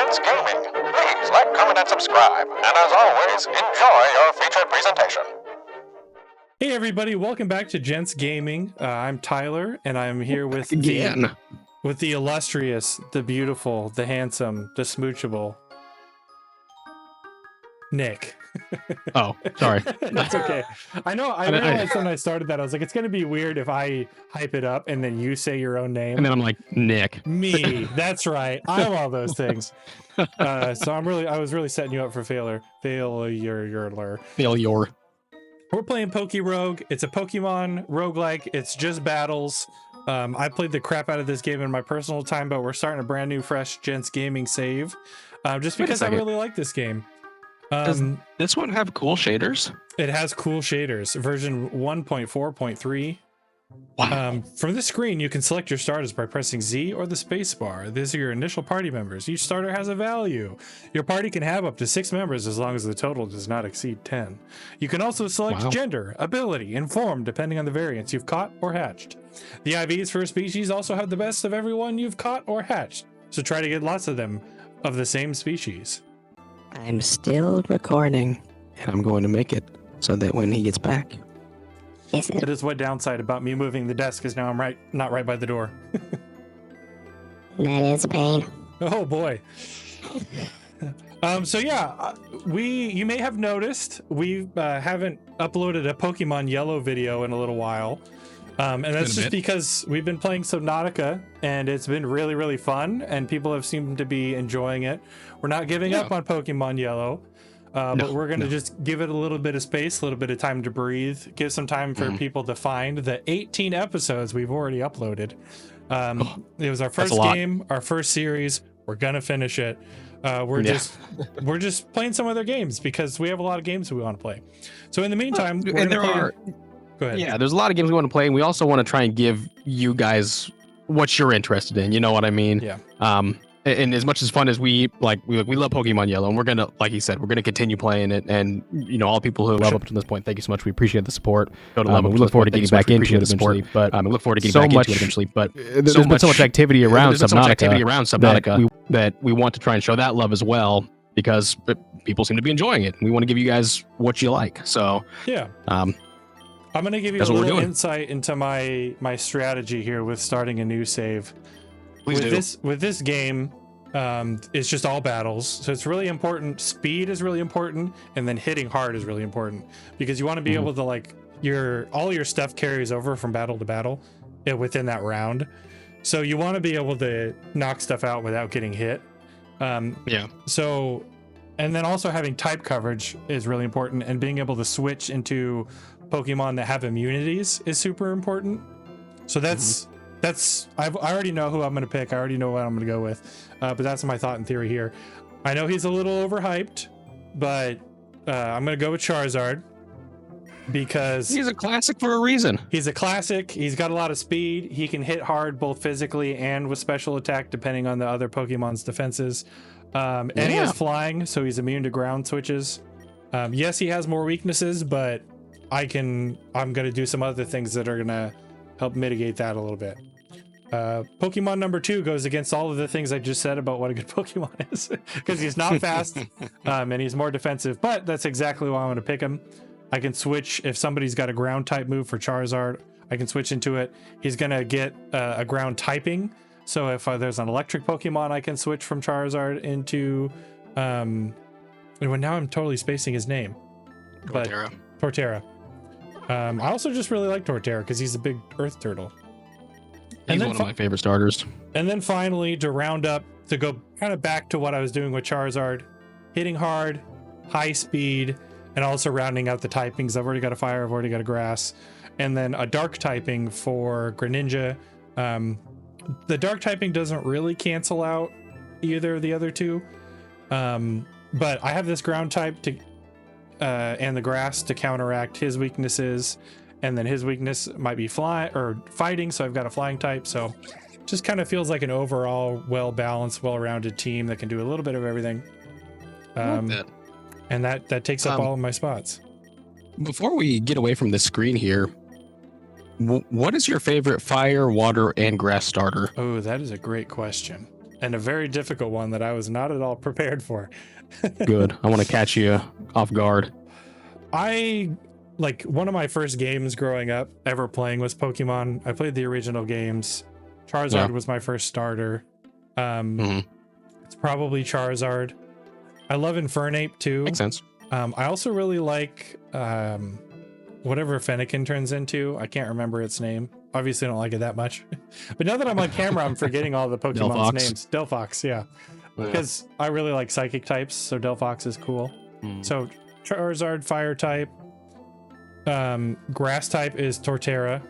Gents Gaming. Please like, comment, and subscribe. And as always, enjoy your featured presentation. Hey everybody, welcome back to Gents Gaming. I'm Tyler, and I'm here with the illustrious, the beautiful, the handsome, the smoochable Nick. Oh, sorry. That's okay. I realized when I started that, I was like, it's going to be weird if I hype it up and then you say your own name. And then I'm like, Nick. Me. That's right. I'm all those things. So I was really setting you up for failure. Failure. We're playing Pokerogue. It's a Pokemon roguelike. It's just battles. I played the crap out of this game in my personal time, but we're starting a brand new, fresh Gents Gaming save. Just because I really like this game. Does this one have cool shaders? It has cool shaders. Version 1.4.3. Wow. From this screen, you can select your starters by pressing Z or the space bar. These are your initial party members. Each starter has a value. Your party can have up to 6 members as long as the total does not exceed 10. You can also select gender, ability, and form depending on the variants you've caught or hatched. The IVs for a species also have the best of everyone you've caught or hatched, so try to get lots of them of the same species. I'm still recording, and I'm going to make it so that when he gets back. That is one downside about me moving the desk, is now I'm not right by the door. That is a pain. Oh boy. So yeah, you may have noticed we haven't uploaded a Pokemon Yellow video in a little while. And that's just because we've been playing Subnautica and it's been really, really fun and people have seemed to be enjoying it. We're not giving up on Pokemon Yellow, but we're going to just give it a little bit of space, a little bit of time to breathe, give some time for people to find the 18 episodes we've already uploaded. It was our first game, our first series. We're going to finish it. We're just playing some other games because we have a lot of games we want to play. So in the meantime, Go ahead. Yeah, there's a lot of games we want to play, and we also want to try and give you guys what you're interested in. You know what I mean? Yeah. And as much as fun as we love Pokemon Yellow, and we're gonna, like you said, we're gonna continue playing it. And you know, all people who love up to this point, thank you so much. We appreciate the support. We look forward to getting back into it eventually. But we look forward to getting back into it eventually. But there's been so much activity around Subnautica that we want to try and show that love as well, because people seem to be enjoying it. We want to give you guys what you like. So yeah. I'm going to give you a little insight into my strategy here with starting a new save. With this game, it's just all battles. So it's really important. Speed is really important. And then hitting hard is really important because you want to be able to all your stuff carries over from battle to battle within that round. So you want to be able to knock stuff out without getting hit. So, and then also having type coverage is really important, and being able to switch into Pokemon that have immunities is super important. So I already know who I'm going to pick. I already know what I'm going to go with. But that's my thought and theory here. I know he's a little overhyped, but I'm going to go with Charizard because he's a classic for a reason. He's a classic. He's got a lot of speed. He can hit hard both physically and with special attack, depending on the other Pokemon's defenses. And he has flying, so he's immune to ground switches. Yes, he has more weaknesses, but I'm going to do some other things that are going to help mitigate that a little bit. Pokemon number 2 goes against all of the things I just said about what a good Pokemon is, because he's not fast and he's more defensive, but that's exactly why I'm going to pick him. I can switch if somebody's got a ground type move for Charizard. I can switch into it. He's going to get a ground typing. So if there's an electric Pokemon, I can switch from Charizard into now I'm totally spacing his name. Torterra. I also just really like Torterra because he's a big earth turtle. He's one of my favorite starters. And then finally, to round up, to go kind of back to what I was doing with Charizard, hitting hard, high speed, and also rounding out the typings. I've already got a fire, I've already got a grass, and then a dark typing for Greninja. The dark typing doesn't really cancel out either of the other two, but I have this ground type to and the grass to counteract his weaknesses, and then his weakness might be fighting, so I've got a flying type. So just kind of feels like an overall well-balanced, well-rounded team that can do a little bit of everything. And that takes up all of my spots. Before we get away from the screen here, what is your favorite fire, water, and grass starter? Oh, that is a great question. and a very difficult one that I was not at all prepared for. Good. I want to catch you off guard. One of my first games growing up ever playing was Pokemon. I played the original games. Charizard was my first starter. It's probably Charizard. I love Infernape too. Makes sense. I also really like whatever Fennekin turns into. I can't remember its name. Obviously, I don't like it that much. But now that I'm on camera, I'm forgetting all the Pokemon's names. Delphox, yeah. Because I really like psychic types, so Delphox is cool. So Charizard, fire type. Grass type is Torterra.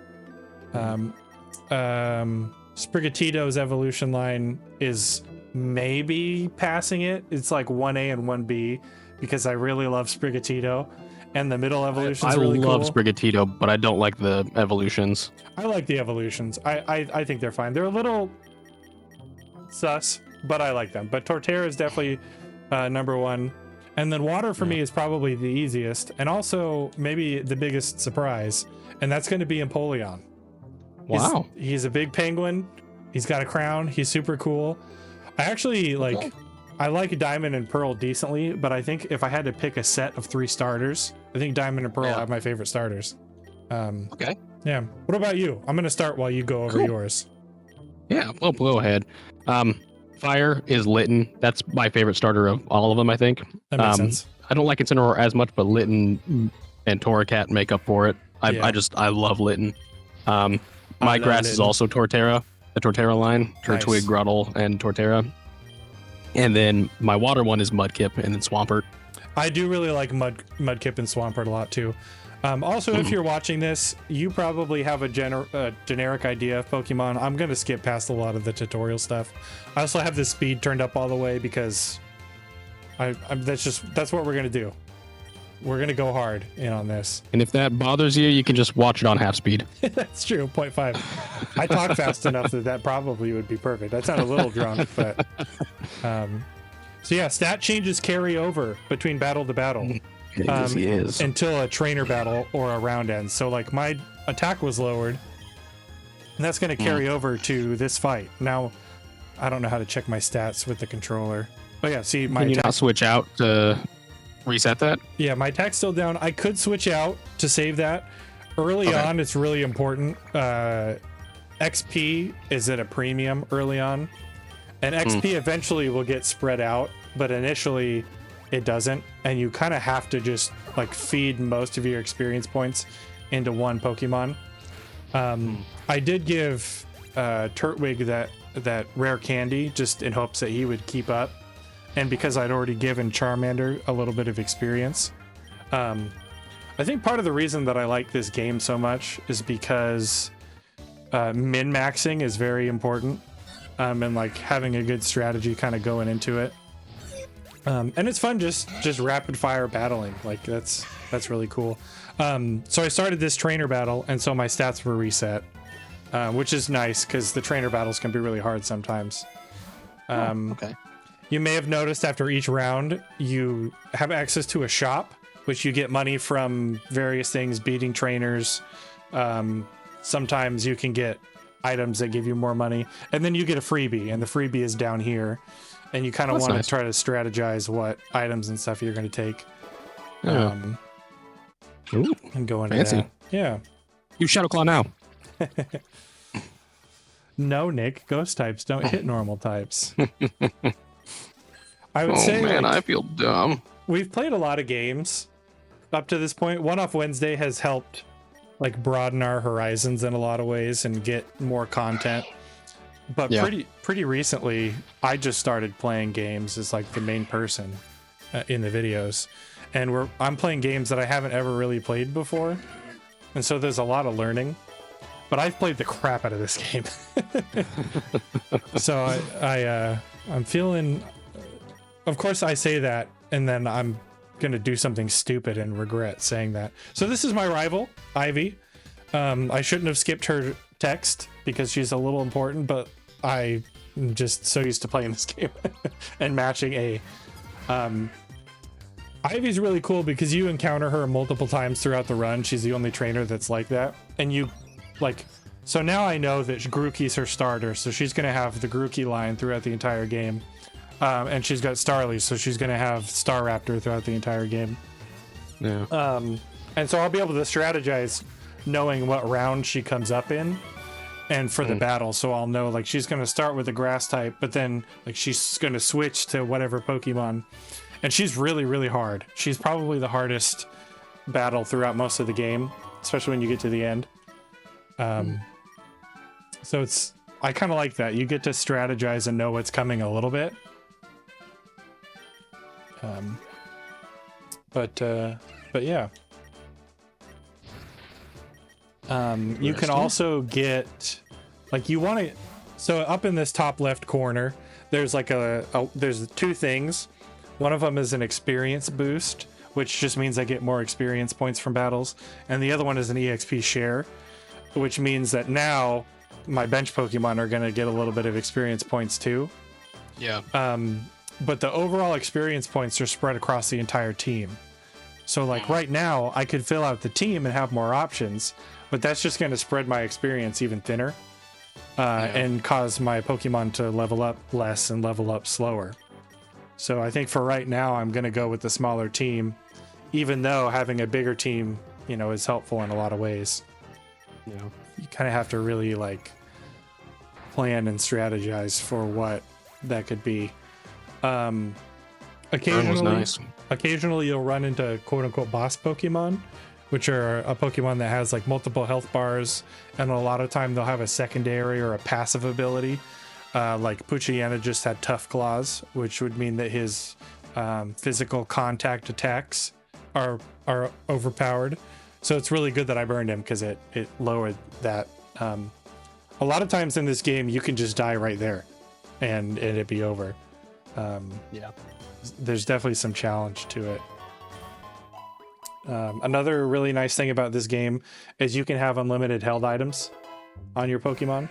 Sprigatito's evolution line is maybe passing it. It's like 1A and 1B because I really love Sprigatito. And the middle evolutions are really cool. I love Sprigatito, but I don't like the evolutions. I like the evolutions. I think they're fine. They're a little sus, but I like them. But Torterra is definitely number one. And then water for me is probably the easiest. And also maybe the biggest surprise. And that's going to be Empoleon. Wow. He's a big penguin. He's got a crown. He's super cool. I actually I like Diamond and Pearl decently, but I think if I had to pick a set of 3 starters, I think Diamond and Pearl are my favorite starters. Okay. Yeah. What about you? I'm going to start while you go over yours. Yeah, well, go ahead. Fire is Litten. That's my favorite starter of all of them, I think. That makes sense. I don't like Incineroar as much, but Litten and Torracat make up for it. I love Litten. My grass is also Torterra, the Torterra line, Turtwig, Grottle, and Torterra. And then my water one is Mudkip and then Swampert. I do really like Mudkip and Swampert a lot too. Also, if you're watching this, you probably have a generic idea of Pokemon. I'm going to skip past a lot of the tutorial stuff. I also have the speed turned up all the way because that's what we're going to do. We're going to go hard in on this. And if that bothers you, you can just watch it on half speed. That's true, 0.5. I talk fast enough that probably would be perfect. I sound a little drunk, but... So yeah, stat changes carry over between battle to battle. Until a trainer battle or a round ends. So like my attack was lowered, and that's going to carry over to this fight. Now, I don't know how to check my stats with the controller. But yeah, see my Can you not switch out to reset that? Yeah, my attack's still down. I could switch out to save that. Early on, it's really important. XP is at a premium early on, and XP eventually will get spread out, but initially it doesn't, and you kind of have to just like feed most of your experience points into one Pokemon. I did give Turtwig that rare candy just in hopes that he would keep up, and because I'd already given Charmander a little bit of experience. I think part of the reason that I like this game so much is because min-maxing is very important, and like having a good strategy kind of going into it. And it's fun just rapid fire battling. Like that's really cool. So I started this trainer battle, and so my stats were reset, which is nice because the trainer battles can be really hard sometimes. You may have noticed after each round you have access to a shop, which you get money from various things, beating trainers. Sometimes you can get items that give you more money, and then you get a freebie, and the freebie is down here. And you kind of want to try to strategize what items and stuff you're going to take. And go into that. Yeah. Use Shadow Claw now. No, Nick. Ghost types don't hit normal types. I would say, man, I feel dumb. We've played a lot of games up to this point. One Off Wednesday has helped like broaden our horizons in a lot of ways and get more content. But pretty recently, I just started playing games as like the main person in the videos, and I'm playing games that I haven't ever really played before, and so there's a lot of learning. But I've played the crap out of this game, so I'm feeling. Of course, I say that, and then I'm gonna do something stupid and regret saying that. So this is my rival, Ivy. I shouldn't have skipped her text because she's a little important, but I'm just so used to playing this game and matching A. Ivy's really cool because you encounter her multiple times throughout the run. She's the only trainer that's like that, and you like So now I know that Grookey's her starter, so she's going to have the Grookey line throughout the entire game. And she's got Starly, so she's going to have Staraptor throughout the entire game. Yeah. And so I'll be able to strategize knowing what round she comes up in and for the battle. So I'll know, like, she's going to start with a grass type, but then, like, she's going to switch to whatever Pokemon. And she's really, really hard. She's probably the hardest battle throughout most of the game, especially when you get to the end. So I kind of like that. You get to strategize and know what's coming a little bit. But yeah. You can also get, like, you want to, so up in this top left corner, there's like there's two things. One of them is an experience boost, which just means I get more experience points from battles. And the other one is an EXP share, which means that now my bench Pokemon are going to get a little bit of experience points too. Yeah. But the overall experience points are spread across the entire team. So, like, right now, I could fill out the team and have more options, but that's just going to spread my experience even thinner and cause my Pokemon to level up less and level up slower. So I think for right now, I'm going to go with the smaller team, even though having a bigger team, you know, is helpful in a lot of ways. Yeah. You kind of have to really, like, plan and strategize for what that could be. Occasionally you'll run into quote-unquote boss Pokemon, which are a Pokemon that has, like, multiple health bars, and a lot of time they'll have a secondary or a passive ability. Like Poochyena just had Tough Claws, which would mean that his physical contact attacks are overpowered. So it's really good that I burned him because it lowered that. A lot of times in this game you can just die right there and it'd be over. Yeah. There's definitely some challenge to it. Another really nice thing about this game is you can have unlimited held items on your Pokemon.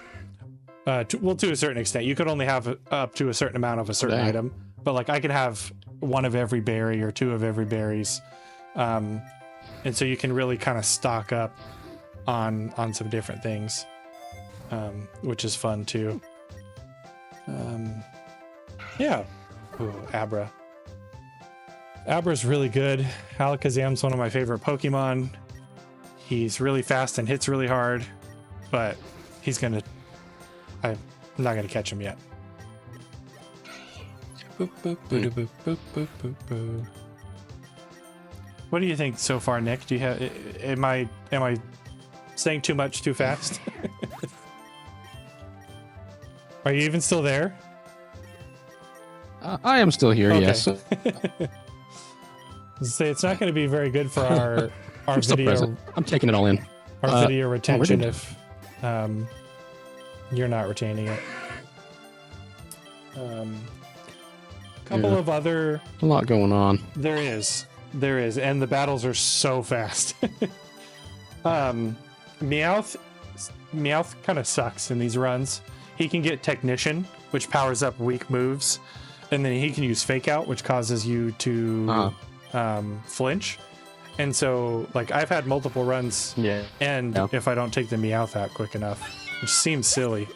To a certain extent. You could only have up to a certain amount of a certain item, but, like, I could have one of every berry or two of every berries. And so you can really kind of stock up on some different things, which is fun too. Yeah. Ooh, Abra. Abra's really good. Alakazam's one of my favorite Pokemon. He's really fast and hits really hard, but I'm not gonna catch him yet. Boop, boop, boop, boop, boop, boop, boop, boop. What do you think so far, Nick? Do you have? Am I saying too much too fast? Are you even still there? I am still here. Okay. Yes. Say it's not going to be very good for our I'm still video. present. I'm taking it all in. Our video retention if you're not retaining it. Couple of other. A lot going on. There is, and the battles are so fast. Meowth kind of sucks in these runs. He can get Technician, which powers up weak moves, and then he can use Fake Out, which causes you to flinch. And so, like, I've had multiple runs, if I don't take the Meowth out quick enough, which seems silly,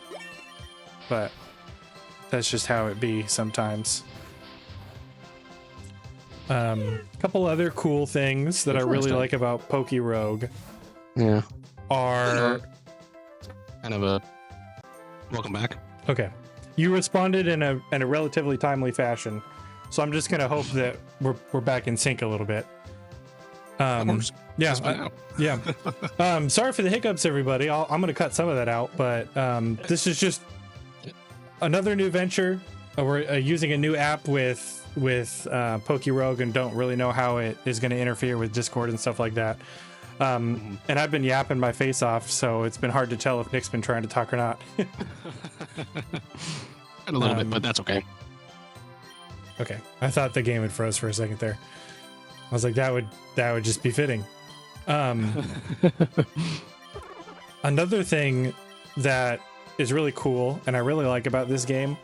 but that's just how it be sometimes. Couple other cool things that I really like about Pokerogue are kind of a welcome back. Okay, you responded in a relatively timely fashion, so I'm just gonna hope that we're back in sync a little bit. Sorry for the hiccups, everybody. I'm gonna cut some of that out, but this is just another new venture. We're using a new app with Pokerogue and don't really know how it is going to interfere with Discord and stuff like that. And I've been yapping my face off, so it's been hard to tell if Nick's been trying to talk or not. A little bit, but that's okay. Okay, I thought the game had froze for a second there. I was like, that would just be fitting. Another thing that is really cool and I really like about this game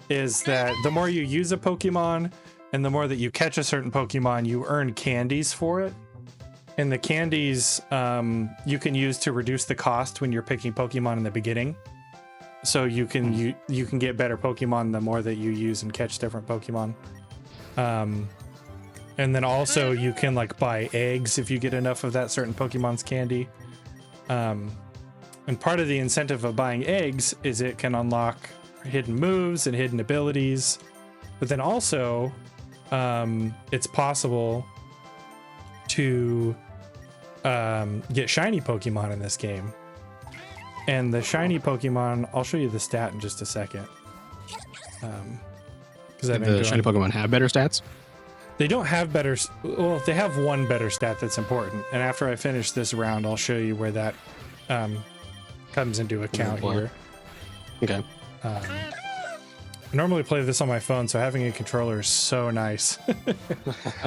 is that the more you use a Pokemon and the more that you catch a certain Pokemon, you earn candies for it. And the candies you can use to reduce the cost when you're picking Pokemon in the beginning. So you can get better Pokemon the more that you use and catch different Pokemon. And then also you can like buy eggs if you get enough of that certain Pokemon's candy. And part of the incentive of buying eggs is it can unlock hidden moves and hidden abilities. But then also it's possible to get shiny Pokemon in this game. And the shiny Pokemon, I'll show you the stat in just a second. The shiny Pokemon have better stats? They don't have better. Well, they have one better stat that's important. And after I finish this round, I'll show you where that comes into account here. Okay. I normally play this on my phone, so having a controller is so nice.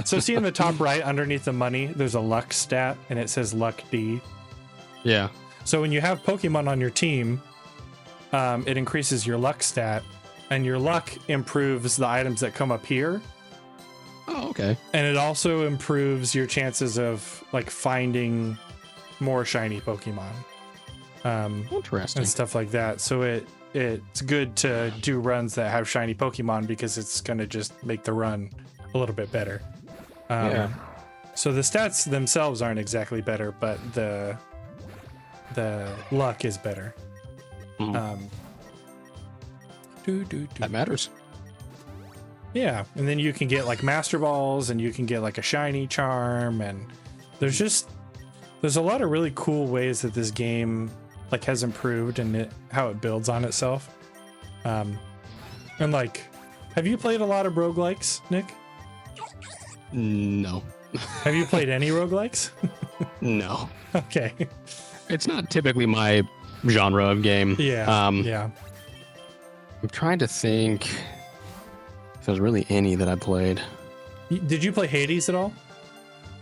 So see in the top right underneath the money, there's a luck stat, and it says luck D. Yeah. So when you have Pokemon on your team, it increases your luck stat, and your luck improves the items that come up here. Oh, okay. And it also improves your chances of like finding more shiny Pokemon. Interesting. And stuff like that. So it's good to do runs that have shiny Pokemon because it's going to just make the run a little bit better. Yeah. So the stats themselves aren't exactly better, but the luck is better. That matters. Yeah, and then you can get like Master Balls, and you can get like a shiny charm, and there's a lot of really cool ways that this game like has improved and how it builds on itself. And like, have you played a lot of roguelikes, Nick? No. Have you played any roguelikes? No. Okay. It's not typically my genre of game. Yeah. Yeah. I'm trying to think if there's really any that I played. Did you play Hades at all?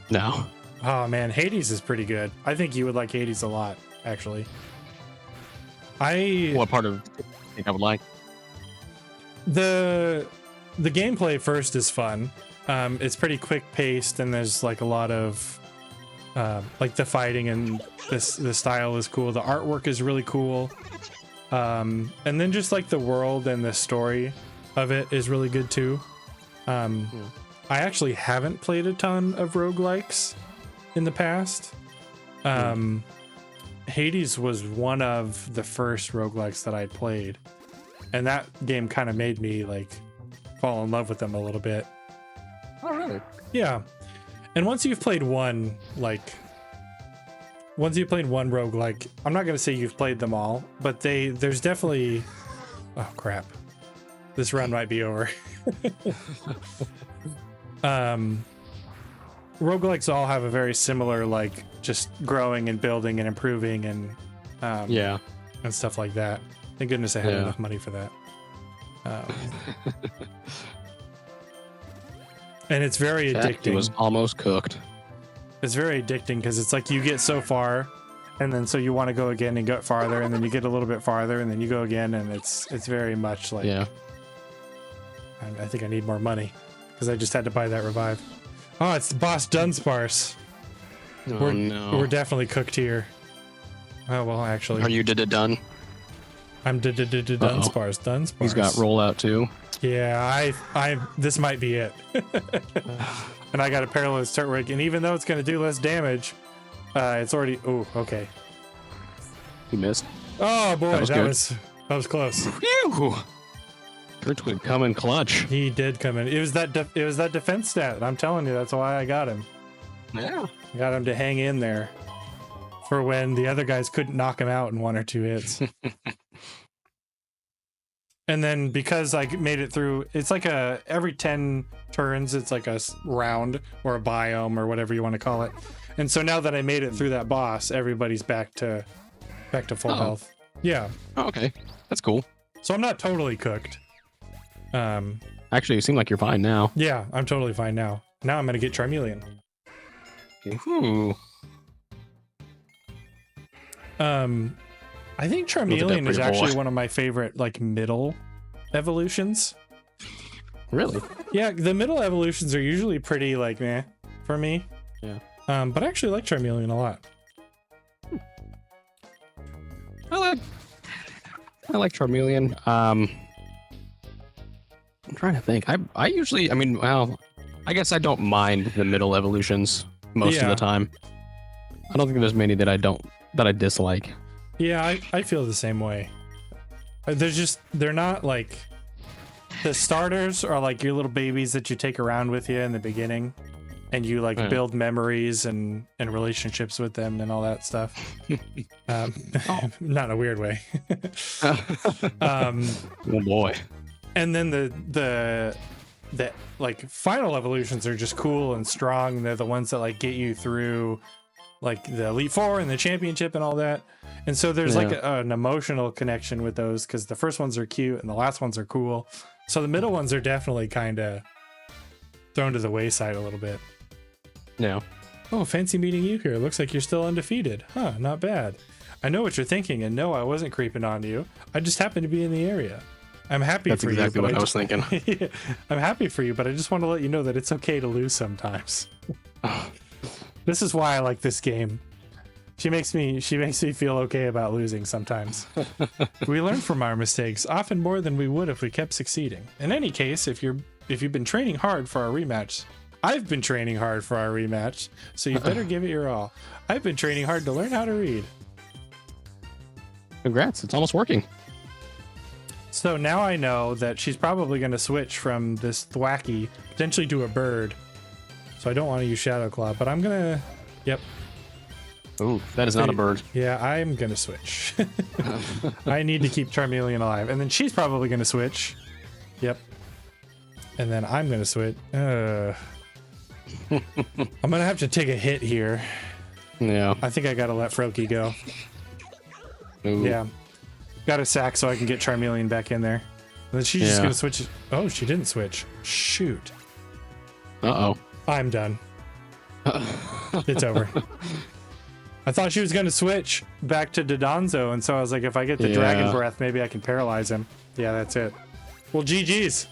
No. Oh man, Hades is pretty good. I think you would like Hades a lot, actually. What part of I think I would like? The gameplay first is fun. It's pretty quick paced, and there's like a lot of like the fighting, and the style is cool. The artwork is really cool. And then just like the world and the story of it is really good too. I actually haven't played a ton of roguelikes in the past. Hades was one of the first roguelikes that I played, and that game kind of made me like fall in love with them a little bit. Oh, really? Yeah. And once you've played one roguelike, I'm not going to say you've played them all, but there's definitely, oh crap, this run might be over. Roguelikes all have a very similar, like, just growing and building and improving and and stuff like that. Thank goodness I had enough money for that. And it's very addicting. It was almost cooked. It's very addicting because it's like you get so far, and then so you want to go again and go farther, and then you get a little bit farther, and then you go again, and it's very much like, I think I need more money because I just had to buy that revive. Oh, it's Boss Dunsparce. Oh, no. We're definitely cooked here. Oh well, actually, Are you done? I'm Dunsparce. Dunsparce. He's got rollout too. Yeah, I this might be it. And I got a paralyzed start rig, and even though it's going to do less damage, it's already. Oh, okay. He missed. Oh boy, that was close. Phew! Kurt would come in clutch. He did come in. It was that defense stat. I'm telling you, that's why I got him. Yeah. Got him to hang in there for when the other guys couldn't knock him out in 1 or 2 hits. And then because I made it through, it's like every 10 turns, it's like a round or a biome or whatever you want to call it. And so now that I made it through that boss, everybody's back to full health. Yeah. Oh, okay. That's cool. So I'm not totally cooked. Actually, you seem like you're fine now. Yeah, I'm totally fine now. Now I'm going to get Charmeleon. Ooh. I think Charmeleon is actually one of my favorite, like, middle evolutions. Really? Yeah, the middle evolutions are usually pretty, like, meh for me. Yeah. But I actually like Charmeleon a lot. I like Charmeleon. I'm trying to think. I usually, I mean, well, I guess I don't mind the middle evolutions most of the time. I don't think there's many that I dislike. Yeah, I feel the same way. They're not like, the starters are like your little babies that you take around with you in the beginning, and you like build memories and relationships with them and all that stuff. Not in a weird way. Oh boy. And then the like final evolutions are just cool and strong. They're the ones that like get you through like the Elite Four and the championship and all that. And so there's like an emotional connection with those, because the first ones are cute and the last ones are cool. So the middle ones are definitely kind of thrown to the wayside a little bit. Yeah. Oh, fancy meeting you here. Looks like you're still undefeated. Huh, not bad. I know what you're thinking, and no, I wasn't creeping on you. I just happened to be in the area. I'm happy for you. That's exactly what I was thinking. I'm happy for you, but I just want to let you know that it's okay to lose sometimes. This is why I like this game. She makes me feel okay about losing sometimes. We learn from our mistakes, often more than we would if we kept succeeding. In any case, if you've been training hard for our rematch, I've been training hard for our rematch, so you better give it your all. I've been training hard to learn how to read. Congrats, it's almost working. So now I know that she's probably going to switch from this thwacky potentially to a bird. So I don't want to use Shadow Claw, but I'm going to... Yep. Ooh, that is not a bird. Yeah, I'm going to switch. I need to keep Charmeleon alive. And then she's probably going to switch. Yep. And then I'm going to switch. I'm going to have to take a hit here. Yeah. I think I got to let Froakie go. Ooh. Yeah. Got a sack so I can get Charmeleon back in there. And then she's just going to switch. Oh, she didn't switch. Shoot. Uh-oh. I'm done. It's over. I thought she was going to switch back to Dodonzo, and so I was like, if I get the Dragon Breath, maybe I can paralyze him. Yeah, that's it. Well, GG's.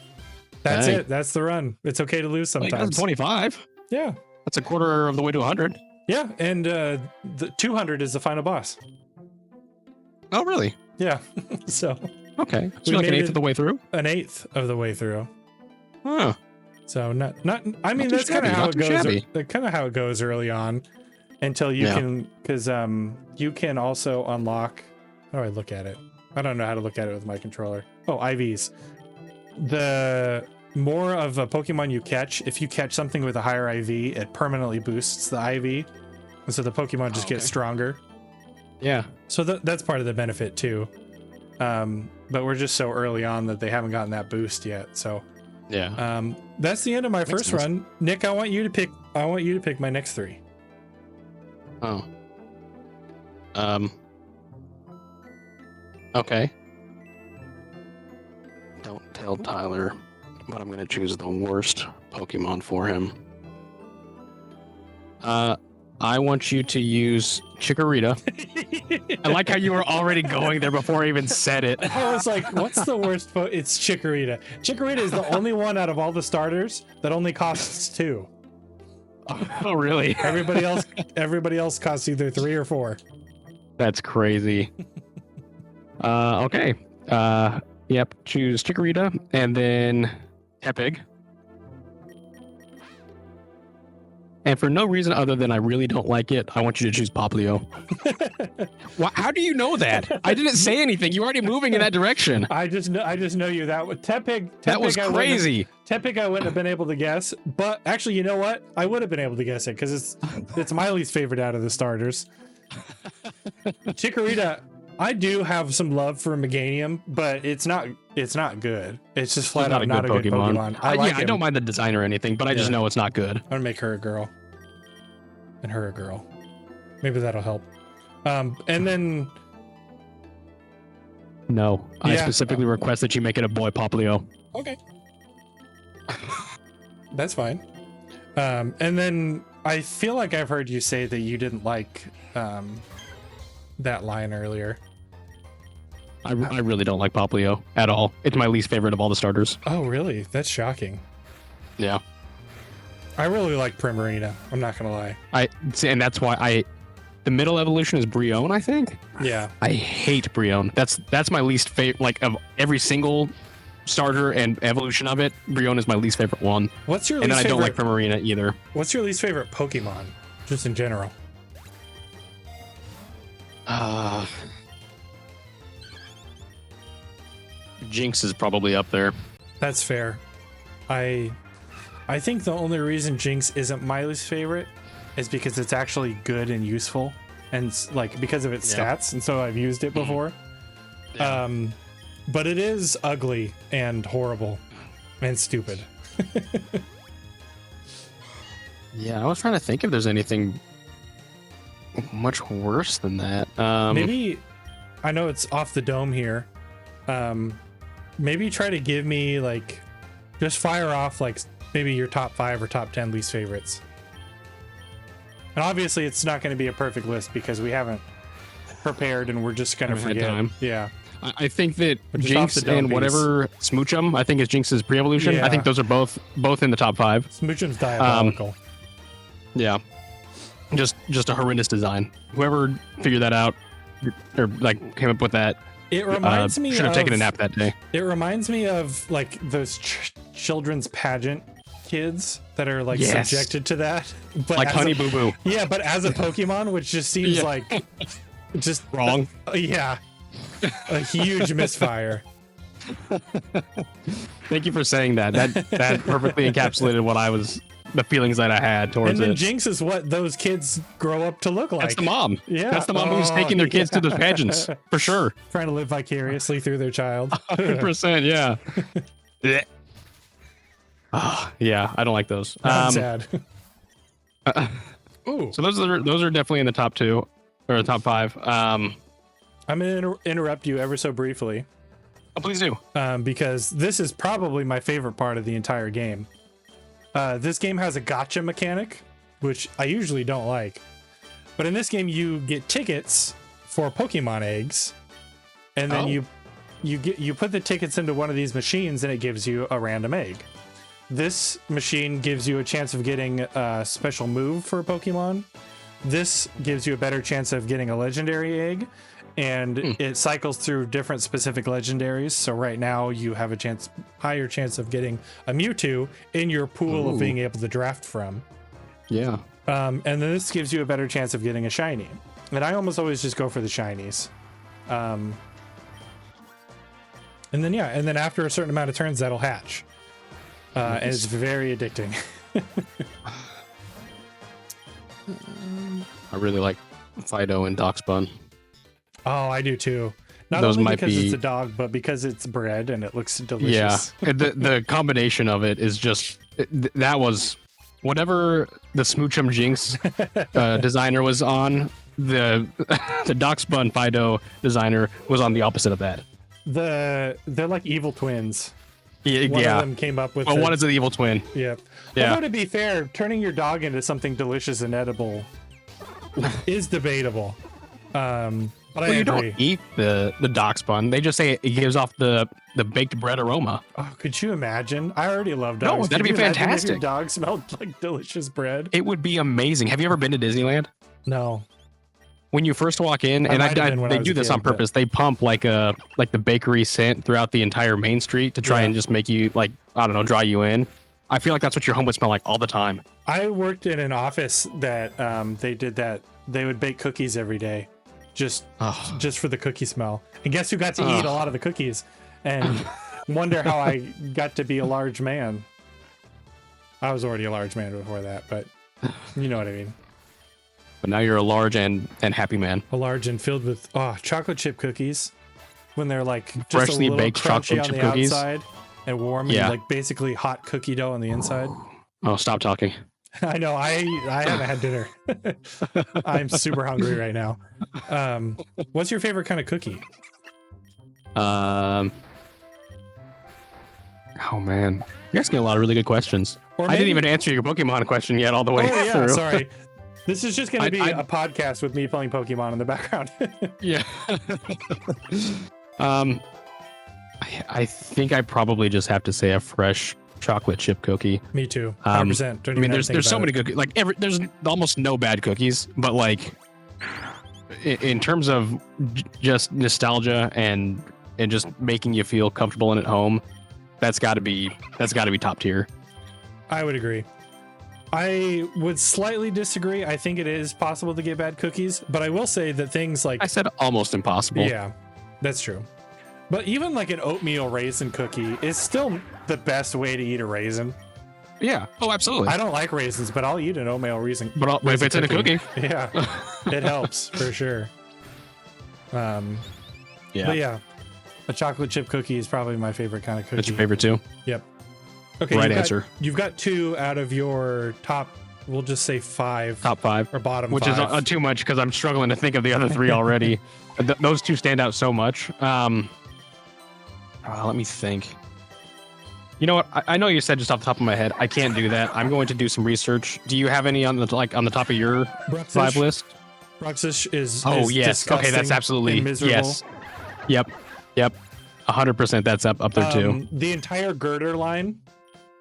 That's it. That's the run. It's okay to lose sometimes. That's 25. Yeah. That's a quarter of the way to 100. Yeah, and the 200 is the final boss. Oh, really? Yeah. So. Okay. So like an eighth of the way through? An eighth of the way through. Huh. So not. I mean, that's kind of how it goes. That's kind of how it goes early on, until you can, because you can also unlock. How do I look at it? I don't know how to look at it with my controller. Oh, IVs. The more of a Pokemon you catch, if you catch something with a higher IV, it permanently boosts the IV, and so the Pokemon just gets stronger. Yeah. So that's part of the benefit too. But we're just so early on that they haven't gotten that boost yet. So. Yeah. That's the end of my first run. Nick, I want you to pick my next three. Oh. Okay. Don't tell Tyler, but I'm gonna choose the worst Pokemon for him. I want you to use Chikorita. I like how you were already going there before I even said it. I was like, what's the worst? It's Chikorita. Chikorita is the only one out of all the starters that only costs 2. Oh, really? Everybody else costs either 3 or 4. That's crazy. Okay. Yep. Choose Chikorita and then Tepig. And for no reason other than I really don't like it, I want you to choose Poplio. How do you know that? I didn't say anything. You're already moving in that direction. I just know you. Tepig. That was crazy. Tepig I wouldn't have been able to guess, but actually, you know what? I would have been able to guess it because it's my least favorite out of the starters. Chikorita, I do have some love for Meganium, but it's not good. It's just flat out not a good Pokemon. I don't mind the design or anything, but I just know it's not good. I'm gonna make her a girl, and her a girl. Maybe that'll help. And then no, I specifically request that you make it a boy, Poplio. Okay, that's fine. And then I feel like I've heard you say that you didn't like that line earlier. I really don't like Poplio at all. It's my least favorite of all the starters. Oh, really? That's shocking. Yeah. I really like Primarina. I'm not gonna lie. And that's why the middle evolution is Brion, I think. Yeah. I hate Brion. That's my least favorite. Like of every single starter and evolution of it, Brion is my least favorite one. What's your and least then I don't favorite? like Primarina either. What's your least favorite Pokemon, just in general? Jinx is probably up there. That's fair. I think the only reason Jinx isn't my least favorite is because it's actually good and useful, and like because of its stats, and so I've used it before. Yeah. But it is ugly and horrible and stupid. Yeah, I was trying to think if there's anything much worse than that. Maybe, I know it's off the dome here. Maybe try to give me like, just fire off like maybe your top 5 or top 10 least favorites. And obviously it's not going to be a perfect list because we haven't prepared and we're just going to forget. Time. Yeah. I think that Just Jinx off the dome and whatever Smoochum, I think is Jinx's pre-evolution. Yeah. I think those are both in the top 5. Smoochum's diabolical. Yeah. Just a horrendous design. Whoever figured that out or like came up with that It reminds me should have taken a nap that day. It reminds me of like those children's pageant kids that are like subjected to that. But Like Honey Boo Boo. Yeah, but as a Pokemon, which just seems like just Wrong. Yeah. A huge misfire. Thank you for saying that. That perfectly encapsulated the feelings that I had towards And then it. Jinx is what those kids grow up to look like. That's the mom. Yeah. That's the mom who's taking their kids to those pageants. For sure. Trying to live vicariously through their child. 100%, yeah. Yeah, I don't like those. I'm sad. Ooh. So those are definitely in the top 2 or top 5. I'm going to interrupt you ever so briefly. Oh, please do. Because this is probably my favorite part of the entire game. This game has a gotcha mechanic, which I usually don't like. But in this game, you get tickets for Pokemon eggs, and then you put the tickets into one of these machines, and it gives you a random egg. This machine gives you a chance of getting a special move for a Pokemon. This gives you a better chance of getting a legendary egg, and it cycles through different specific legendaries. So right now you have a higher chance of getting a Mewtwo in your pool of being able to draft from. Yeah. And then this gives you a better chance of getting a shiny. And I almost always just go for the shinies. And then after a certain amount of turns, that'll hatch. And it's very addicting. I really like Fido and Darkspun. Oh, I do too. Not Those only might because be- it's a dog, but because it's bread and it looks delicious. Yeah. The combination of it is just that was whatever the Smoochum Jinx designer was on. The Darkspun Fido designer was on the opposite of that. They're like evil twins. Yeah. One of them came up with. Well, one is an evil twin. Yep. Yeah. Although to be fair, turning your dog into something delicious and edible is debatable. But I Well, you agree. don't eat the Darkspun. They just say it gives off the baked bread aroma. Oh, could you imagine? I already love dogs. No, that'd Could be you imagine if your fantastic. dog smelled like delicious bread. It would be amazing. Have you ever been to Disneyland? No. When you first walk in, and might have been when I they was do a this kid, on purpose. They pump like the bakery scent throughout the entire main street to try Yeah. and just make you draw you in. I feel like that's what your home would smell like all the time. I worked in an office that they did that. They would bake cookies every day, just for the cookie smell. And guess who got to eat a lot of the cookies? And wonder how I got to be a large man. I was already a large man before that, but you know what I mean. But now you're a large and happy man. A large and filled with chocolate chip cookies when they're like just Freshly a little baked crunchy chocolate on chip the cookies? outside and warm Yeah. and like basically hot cookie dough on the inside. Oh, stop talking. I know. I haven't had dinner. I'm super hungry right now. What's your favorite kind of cookie? Oh man, you're asking a lot of really good questions. Or I didn't maybe- even answer your Pokemon question yet all the way Oh yeah, through. sorry. This is just going to be I- a podcast with me playing Pokemon in the background. Yeah. I think I probably just have to say a fresh chocolate chip cookie. Me too. 100%. I mean, there's so many cookies. Like there's almost no bad cookies, but like in terms of just nostalgia and just making you feel comfortable and at home, that's got to be top tier. I would agree. I would slightly disagree. I think it is possible to get bad cookies, but I will say that things like I said almost impossible. Yeah, that's true. But even like an oatmeal raisin cookie is still the best way to eat a raisin. Yeah. Oh, absolutely. I don't like raisins, but I'll eat an oatmeal raisin. But if it's in a cookie, yeah, it helps for sure. Yeah. But yeah, a chocolate chip cookie is probably my favorite kind of cookie. That's your favorite too? Yep. Okay. Right answer. You've got 2 out of your top. We'll just say 5. Top 5 or bottom, which 5. is too much because I'm struggling to think of the other 3 already. Those 2 stand out so much. Let me think. You know what? I know you said just off the top of my head. I can't do that. I'm going to do some research. Do you have any on the top of your 5 list? Bruxish is. Oh yes. Okay, that's absolutely yes. Yep. 100%. That's up there too. The entire girder line,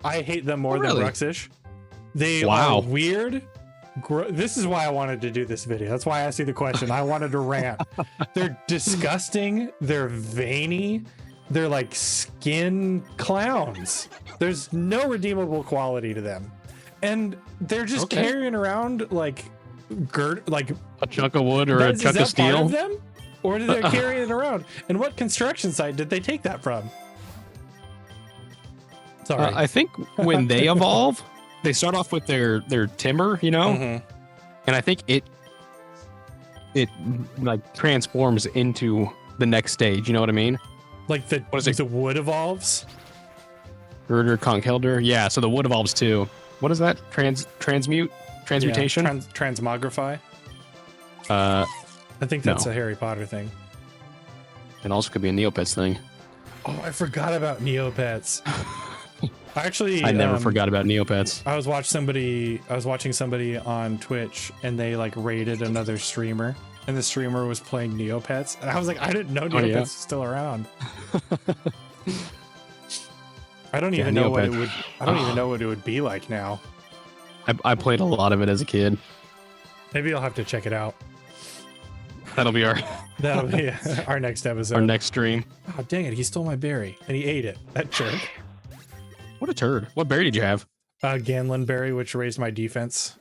I hate them more than Bruxish. They are weird. This is why I wanted to do this video. That's why I asked you the question. I wanted to rant. They're disgusting. They're veiny. They're like skin clowns. There's no redeemable quality to them, and they're just carrying around like a chunk of wood or a chunk of steel. Part of them? Or did they carry it around? And what construction site did they take that from? Sorry. I think when they evolve, they start off with their timber, you know, and I think it like transforms into the next stage. You know what I mean? Like the wood evolves. Girder, conch-helder. Yeah, so the wood evolves too. What is that? Transmutation? Yeah, transmogrify. I think that's a Harry Potter thing. It also could be a Neopets thing. Oh, I forgot about Neopets. I never forgot about Neopets. I was watching somebody on Twitch, and they like raided another streamer, and the streamer was playing Neopets, and I was like, I didn't know Neopets was still around. I don't even know what it would. I don't even know what it would be like now. I played a lot of it as a kid. Maybe I'll have to check it out. That'll be our next episode. Our next stream. Oh, dang it. He stole my berry and he ate it. That jerk. What a turd. What berry did you have? Ganlin berry, which raised my defense.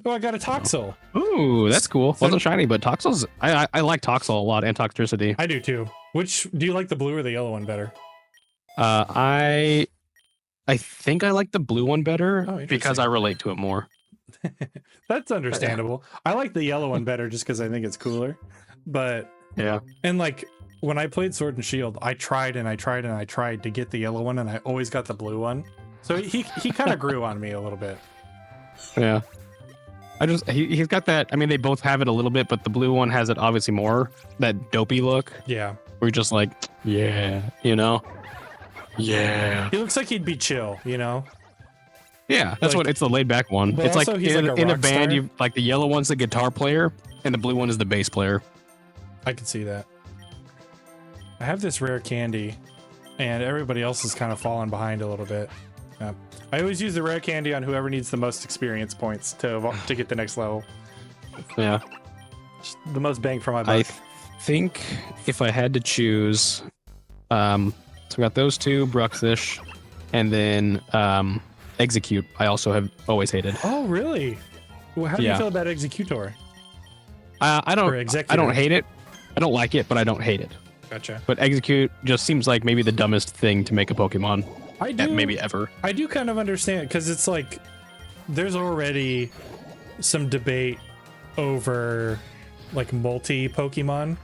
Oh, I got a Toxel. Ooh, that's cool. Wasn't shiny, but Toxels, I like Toxel a lot and Toxtricity. I do too. Which, do you like the blue or the yellow one better? I think I like the blue one better because I relate to it more. That's understandable. I like the yellow one better just because I think it's cooler. But yeah, and like when I played Sword and Shield, I tried to get the yellow one, and I always got the blue one. So he kind of grew on me a little bit. Yeah, he's got that. I mean, they both have it a little bit, but the blue one has it obviously more that dopey look. Yeah, we're just like, yeah, you know, yeah. He looks like he'd be chill, you know. Yeah, that's what it's the laid back one. It's like in a band, you like the yellow one's the guitar player and the blue one is the bass player. I can see that. I have this rare candy, and everybody else is kind of falling behind a little bit. I always use the rare candy on whoever needs the most experience points to get the next level. Yeah, just the most bang for my buck. I think if I had to choose, so we got those two, Bruxish, and then Execute. I also have always hated. Oh, really? Well, how do you feel about Executor? I don't hate it. I don't like it, but I don't hate it. Gotcha. But Execute just seems like maybe the dumbest thing to make a Pokemon. Maybe ever. I do kind of understand, because it's like there's already some debate over like multi Pokemon,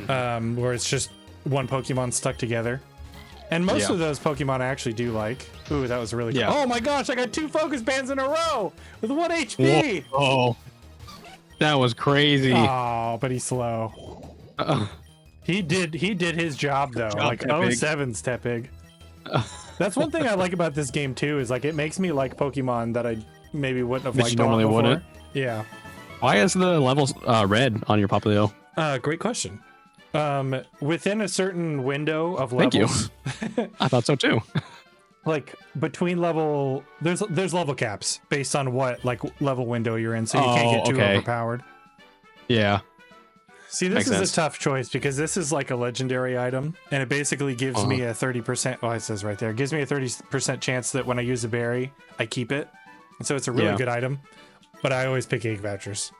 where it's just one Pokemon stuck together. And most of those Pokemon I actually do like. Ooh, that was really cool. Oh my gosh, I got 2 focus bands in a row with 1 HP. Oh, that was crazy. Oh, but he's slow. He did his job though. Like 07's Tepig. That's one thing I like about this game too, is like it makes me like Pokemon that I maybe wouldn't have liked normally before. Wouldn't. Yeah. Why is the levels red on your Popplio? Great question. Within a certain window of levels. Thank you. I thought so too. like between level, there's level caps based on what like level window you're in, so you can't get too overpowered. Yeah. See, this is a tough choice because this is like a legendary item, and it basically gives me a 30%. Oh, it says right there. It gives me a 30% chance that when I use a berry, I keep it, and so it's a really good item. But I always pick egg vouchers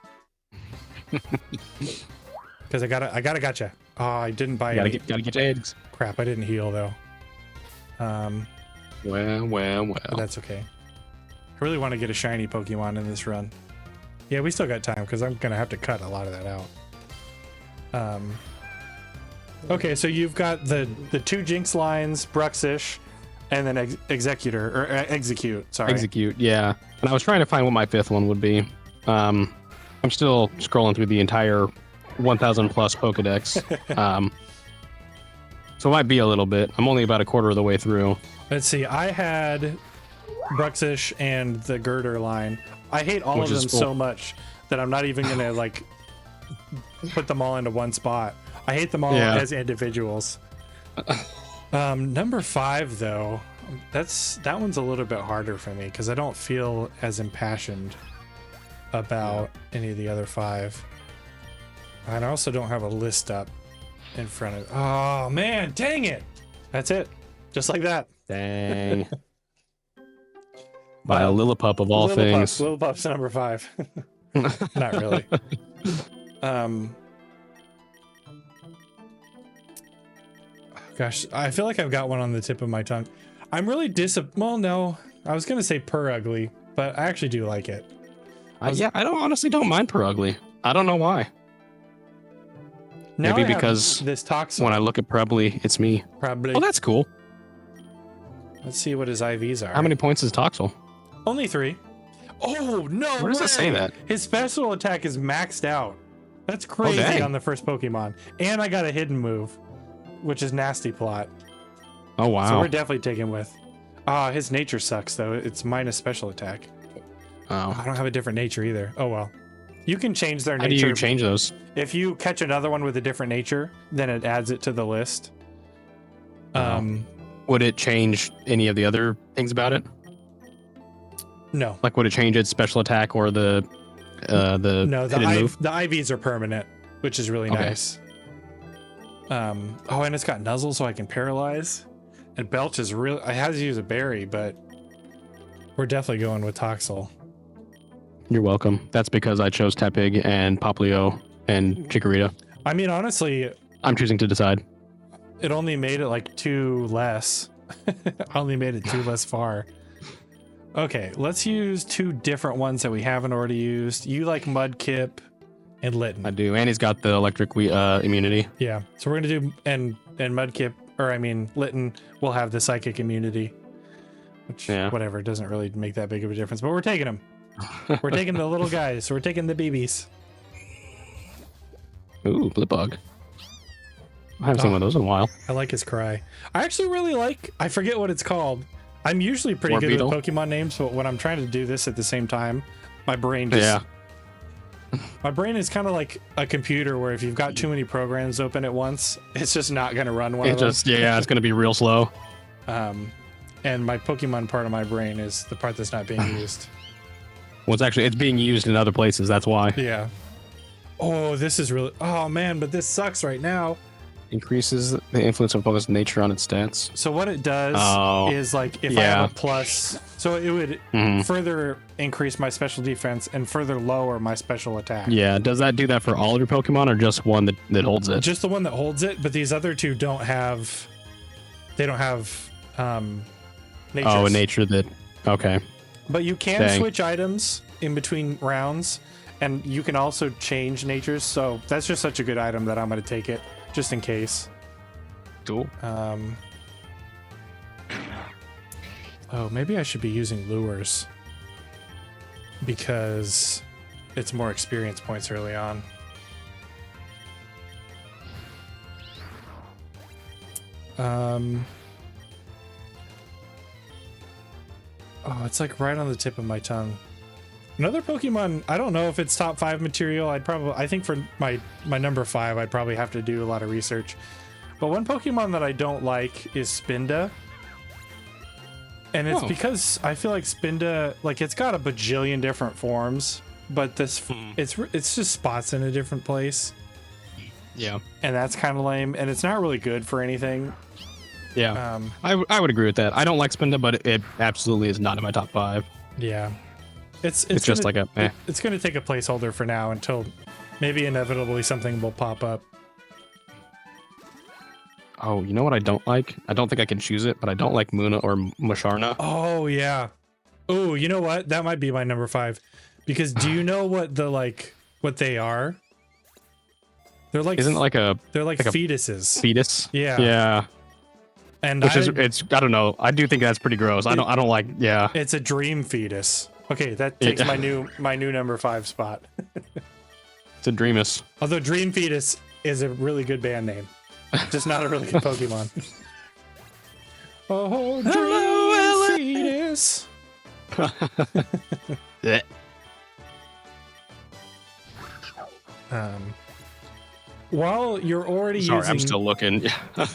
because I gotta gotcha. Oh, I didn't buy. Gotta get your eggs. Crap, I didn't heal though. Well. But that's okay. I really want to get a shiny Pokemon in this run. Yeah, we still got time because I'm gonna have to cut a lot of that out. Okay, so you've got the 2 Jinx lines, Bruxish, and then Execute. Sorry. Execute, yeah. And I was trying to find what my 5th one would be. I'm still scrolling through the entire 1,000 plus Pokedex. So it might be a little bit. I'm only about a quarter of the way through. Let's see. I had Bruxish and the Girder line. I hate all of them so much that I'm not even gonna like put them all into one spot. I hate them all as individuals. Number 5 though, that one's a little bit harder for me because I don't feel as impassioned about any of the other 5. And I also don't have a list up in front of. Oh man, dang it! That's it, just like that. Dang. By a Lillipup of all things. Lillipup's number 5. Not really. Gosh, I feel like I've got one on the tip of my tongue. I'm really well, no, I was gonna say Ugly, but I actually do like it. I honestly don't mind Ugly. I don't know why. Now maybe because this Toxel. When I look at Probably, it's me. Probably. Oh, that's cool. Let's see what his IVs are. How many points is Toxel? Only 3. Oh no! Where does it say that? His special attack is maxed out. That's crazy on the first Pokemon. And I got a hidden move, which is Nasty Plot. Oh wow! So we're definitely taking with. His nature sucks though. It's minus special attack. Oh. I don't have a different nature either. Oh well. You can change their nature. How do you change those? If you catch another one with a different nature, then it adds it to the list. Would it change any of the other things about it? No. Like would it change its special attack or the no, hidden move? The IVs are permanent, which is really nice. And it's got Nuzzle, so I can paralyze. And Belch is real. I had to use a berry, but we're definitely going with Toxel. You're welcome. That's because I chose Tepig and Poplio and Chikorita. I mean, honestly, I'm choosing to decide. It only made it like 2 less. I only made it 2 less far. Okay, let's use 2 different ones that we haven't already used. You like Mudkip and Litten. I do, and he's got the electric immunity. Yeah, so we're gonna do and Mudkip, Litten will have the psychic immunity, which whatever, doesn't really make that big of a difference. But we're taking them. We're taking the little guys. So we're taking the BBs. Ooh, Blipbug. I haven't seen one of those in a while. I like his cry. I actually really like. I forget what it's called. I'm usually pretty good with Pokemon names, but when I'm trying to do this at the same time, my brain just my brain is kind of like a computer where if you've got too many programs open at once, it's just not going to run one of them. It's going to be real slow. And my Pokemon part of my brain is the part that's not being used. Well, it's being used in other places. That's why. Yeah. Oh, this is really. Oh man, but this sucks right now. Increases the influence of Pokemon's nature on its stats. So what it does is like if I have a plus, so it would further increase my special defense and further lower my special attack. Yeah, does that do that for all of your Pokemon or just one that holds it? Just the one that holds it, but these other 2 don't have. They don't have natures. Oh, a nature that. Okay. But you can switch items in between rounds, and you can also change natures. So that's just such a good item that I'm going to take it. Just in case. Cool. Maybe I should be using lures because it's more experience points early on. It's like right on the tip of my tongue. Another Pokemon, I don't know if it's top 5 material. I think for my number 5, I'd probably have to do a lot of research. But one Pokemon that I don't like is Spinda. And it's because I feel like Spinda, like it's got a bajillion different forms, but it's just spots in a different place. Yeah. And that's kind of lame, and it's not really good for anything. Yeah. I would agree with that. I don't like Spinda, but it absolutely is not in my top 5. Yeah. It's just like it's going to take a placeholder for now until maybe inevitably something will pop up. Oh, you know what I don't like? I don't think I can choose it, but I don't like Muna or Musharna. Oh, yeah. Oh, you know what? That might be my number 5. Because do you know what what they are? They're like Isn't it like a they're like fetuses. Fetus? Yeah. Yeah. And I don't know. I do think that's pretty gross. I don't like, yeah. It's a dream fetus. Okay, that takes my new number 5 spot. It's a Dreamus. Although Dream Fetus is a really good band name. Just not a really good Pokemon. Oh, Dream Fetus. While you're already I'm still looking.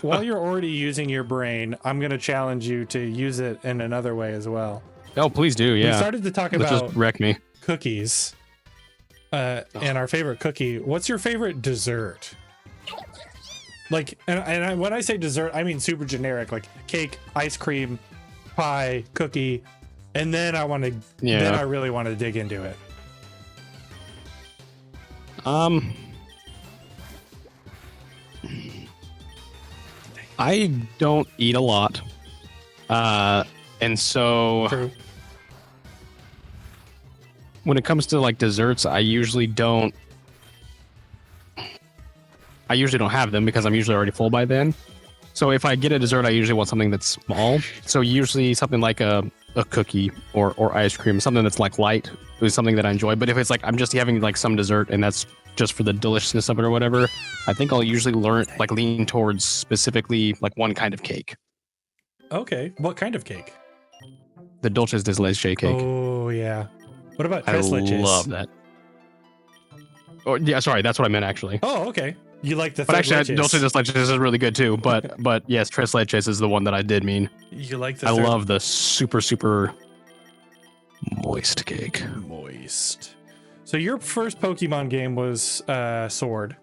While you're already using your brain, I'm going to challenge you to use it in another way as well. Oh, please do. Yeah. We started to talk about just wreck me. Cookies. And our favorite cookie. What's your favorite dessert? Like, and when I say dessert, I mean super generic, like cake, ice cream, pie, cookie, and then then I really want to dig into it. I don't eat a lot, and so True. When it comes to like desserts, I usually don't have them because I'm usually already full by then. So if I get a dessert, I usually want something that's small. So usually something like a cookie or ice cream, something that's like light is something that I enjoy. But if it's like I'm just having like some dessert and that's just for the deliciousness of it or whatever, I think I'll usually lean towards specifically like one kind of cake. Okay. What kind of cake? The dulces de leche cake. Oh, yeah. What about tres leches? I love that. Oh, yeah, sorry, that's what I meant actually. Oh, okay. You like the but actually, leches. Dulce de leches is really good too. But yes, tres leches is the one that I did mean. You like the I love the super moist cake. Moist. So your first Pokemon game was Sword.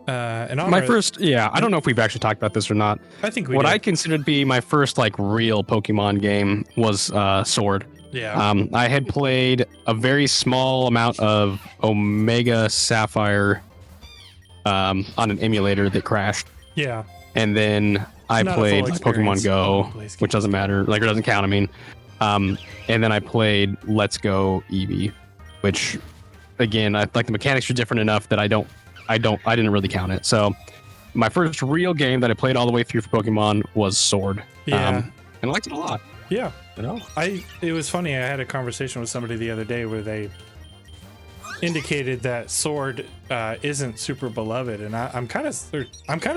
And my first, I don't know if we've actually talked about this or not. I think what I considered to be my first like real Pokemon game was Sword. Yeah. I had played a very small amount of Omega Sapphire on an emulator that crashed. Yeah. And then I played Pokemon Go, which doesn't matter. Like, it doesn't count. I mean, and then I played Let's Go Eevee, which, again, I like the mechanics are different enough that I didn't really count it. So my first real game that I played all the way through for Pokemon was Sword. Yeah. And I liked it a lot. Yeah. You know? It was funny. I had a conversation with somebody the other day where they indicated that Sword isn't super beloved, and I'm kind of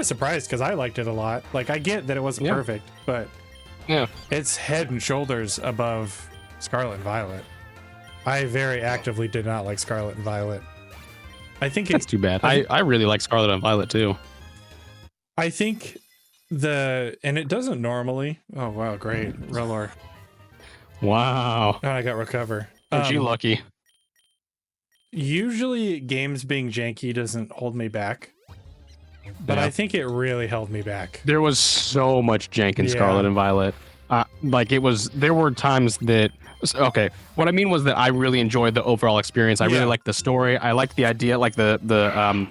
surprised because I liked it a lot. Like, I get that it wasn't perfect, but it's head and shoulders above Scarlet and Violet. I very actively did not like Scarlet and Violet. I think that's too bad. I really like Scarlet and Violet too. I think and it doesn't normally. Oh wow, great, Relor. Wow. Oh, I got recover. Aren't you lucky? Usually games being janky doesn't hold me back, but I think it really held me back. There was so much jank in Scarlet and Violet. There were times that, okay, what I mean was that I really enjoyed the overall experience. I really liked the story. I liked the idea, like the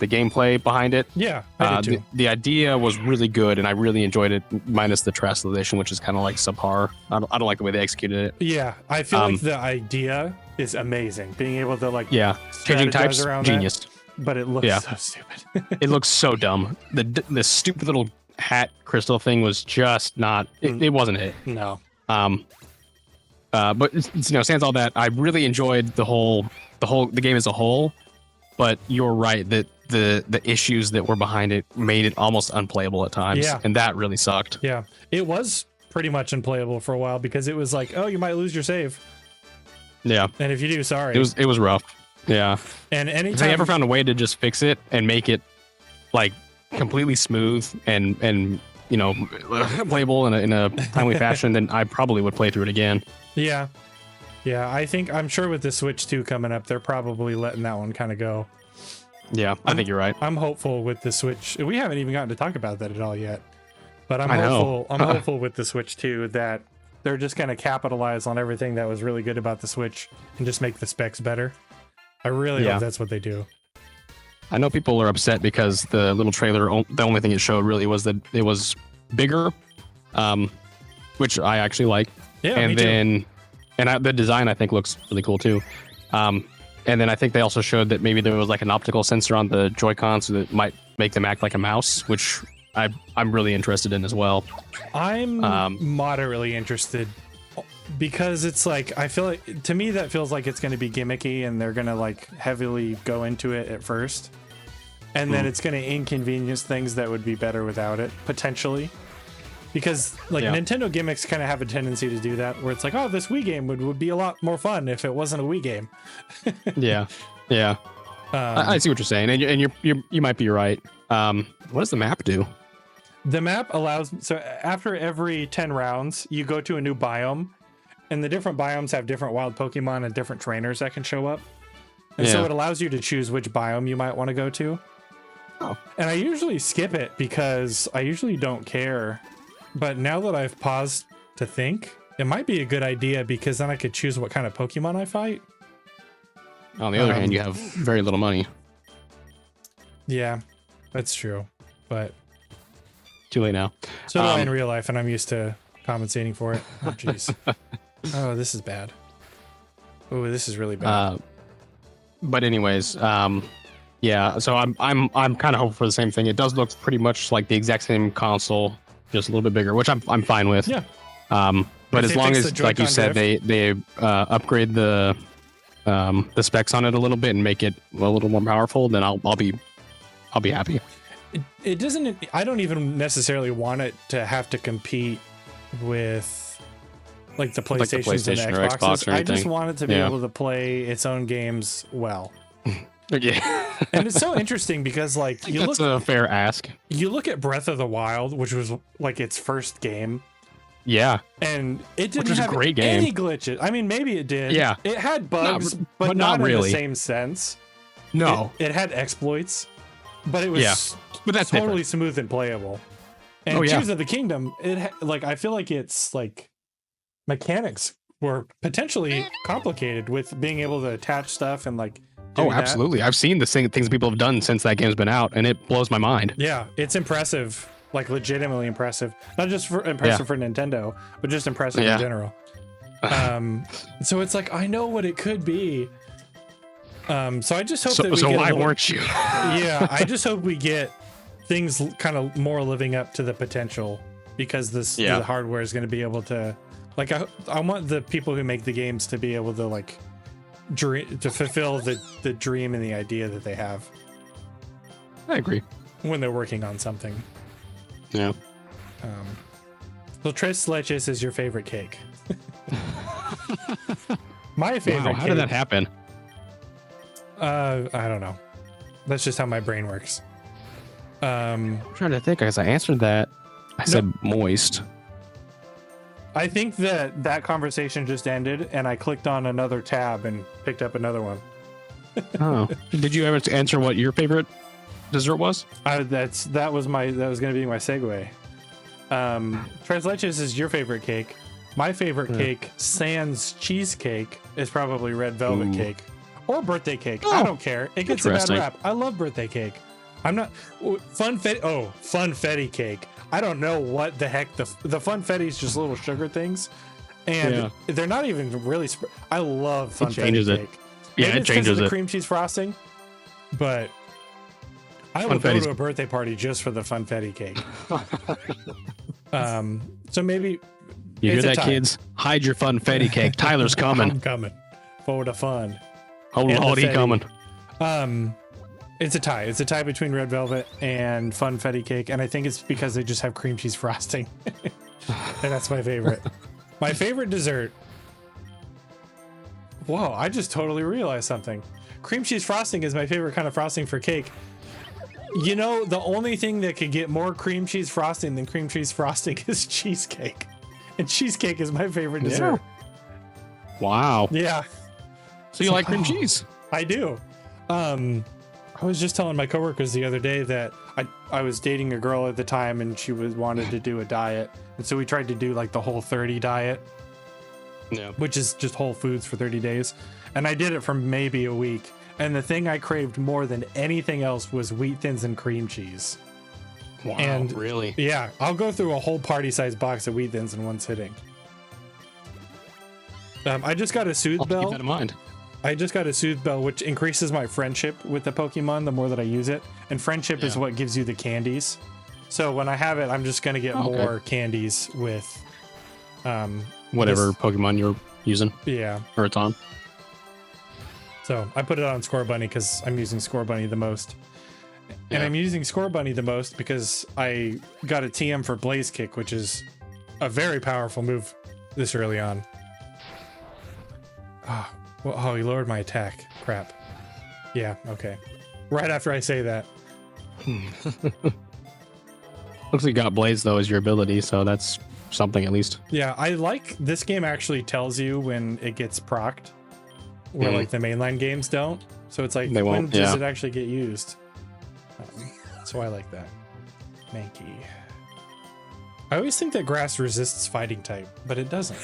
gameplay behind it. Yeah, I did too. The idea was really good, and I really enjoyed it, minus the translation, which is kind of like subpar. I don't like the way they executed it. Yeah, I feel like the idea is amazing. Being able to changing types, around genius. That, but it looks so stupid. It looks so dumb. The stupid little hat crystal thing was just not. It wasn't it. No. But sans all that, I really enjoyed the game as a whole. But you're right that the issues that were behind it made it almost unplayable at times, and that really sucked. Yeah, it was pretty much unplayable for a while because it was like, oh, you might lose your save. Yeah, and if you do, sorry. It was rough. Yeah, and anytime if they ever found a way to just fix it and make it like completely smooth and playable in a timely fashion, then I probably would play through it again. Yeah. Yeah, I'm sure with the Switch 2 coming up, they're probably letting that one kind of go. Yeah, I think you're right. I'm hopeful with the Switch. We haven't even gotten to talk about that at all yet. But I'm hopeful with the Switch 2 that they're just going to capitalize on everything that was really good about the Switch and just make the specs better. I really hope that's what they do. I know people are upset because the little trailer, the only thing it showed really was that it was bigger, which I actually like. Yeah, and me too. The design I think looks really cool too. And then I think they also showed that maybe there was like an optical sensor on the Joy-Con, so that might make them act like a mouse, which I'm really interested in as well. I'm moderately interested because it's like, I feel like, to me that feels like it's going to be gimmicky and they're going to like heavily go into it at first, and then it's going to inconvenience things that would be better without it, potentially. Because like Nintendo gimmicks kind of have a tendency to do that, where it's like, oh, this Wii game would be a lot more fun if it wasn't a Wii game. Yeah. I see what you're saying, and you might be right. What does the map do? The map allows, so after every 10 rounds, you go to a new biome, and the different biomes have different wild Pokemon and different trainers that can show up. And so it allows you to choose which biome you might want to go to. Oh. And I usually skip it because I usually don't care. But now that I've paused to think, it might be a good idea because then I could choose what kind of Pokemon I fight. On the other hand, you have very little money. Yeah, that's true. But too late now. So do I in real life, and I'm used to compensating for it. Oh, jeez. Oh, this is bad. Oh, this is really bad. But anyways, yeah. So I'm kind of hoping for the same thing. It does look pretty much like the exact same console, just a little bit bigger, which I'm fine with. Yeah. But as long as, like you said, they upgrade the specs on it a little bit and make it a little more powerful, then I'll be happy. It doesn't. I don't even necessarily want it to have to compete with like the PlayStations and the Xboxes. I just want it to be able to play its own games well. Yeah. And it's so interesting because like that's a fair ask. You look at Breath of the Wild, which was like its first game. Yeah. And it didn't have a great game. Any glitches. I mean, maybe it did. Yeah. It had bugs, but not really in the same sense. No. It had exploits, but it was but that's totally different. Smooth and playable. And Tears of the Kingdom, like I feel like it's like mechanics were potentially complicated with being able to attach stuff and like absolutely. I've seen the things people have done since that game's been out, and it blows my mind. Yeah, it's impressive, like legitimately impressive. Not just impressive for Nintendo, but just impressive in general. So it's like I know what it could be. So I just hope that we get why weren't you? Yeah, I just hope we get things kind of more living up to the potential, because the hardware is going to be able to, like, I want the people who make the games to be able to like to fulfill the dream and the idea that they have. I agree. When they're working on something. Yeah. So Tres Leches is your favorite cake. My favorite. Wow, how did that happen? I don't know. That's just how my brain works. I'm trying to think, as I answered that, I said moist. I think that conversation just ended, and I clicked on another tab and picked up another one. Oh, did you ever answer what your favorite dessert was? That was going to be my segue. Tres Leches is your favorite cake. My favorite cake, sans cheesecake, is probably red velvet cake or birthday cake. I don't care. It gets a bad rap. I love birthday cake. I'm not funfetti cake. I don't know what the heck the funfetti is, just little sugar things, and they're not even really. I love funfetti cake. Yeah, it changes the cream cheese frosting, but I would go to a birthday party just for the funfetti cake. So maybe you hear that, kids? Hide your funfetti cake. Tyler's coming. I'm coming for the fun. Hold he coming. It's a tie. It's a tie between red velvet and funfetti cake, and I think it's because they just have cream cheese frosting, and that's my favorite. My favorite dessert. Whoa! I just totally realized something. Cream cheese frosting is my favorite kind of frosting for cake. You know, the only thing that could get more cream cheese frosting than cream cheese frosting is cheesecake. And cheesecake is my favorite dessert. Wow. Yeah. So you like cream cheese? I do. I was just telling my coworkers the other day that I was dating a girl at the time and she wanted to do a diet. And so we tried to do like the Whole30 diet. Yeah. Which is just whole foods for 30 days. And I did it for maybe a week. And the thing I craved more than anything else was Wheat Thins and cream cheese. Wow, and really? Yeah, I'll go through a whole party-sized box of Wheat Thins in one sitting. I just got a Soothe Bell. Keep that in mind. I just got a Soothe Bell, which increases my friendship with the Pokemon the more that I use it. And friendship is what gives you the candies. So when I have it, I'm just going to get more candies with... whatever Pokemon you're using. Yeah. Or it's on. So I put it on Score Bunny because I'm using Score Bunny the most. And I'm using Score Bunny the most because I got a TM for Blaze Kick, which is a very powerful move this early on. Oh, well, oh, he lowered my attack. Crap. Yeah, okay. Right after I say that. Looks like you got Blaze, though, as your ability, so that's something at least. Yeah, I like this game actually tells you when it gets procced, where like the mainline games don't. So it's like, when does it actually get used? So I like that. Mankey. I always think that grass resists fighting type, but it doesn't.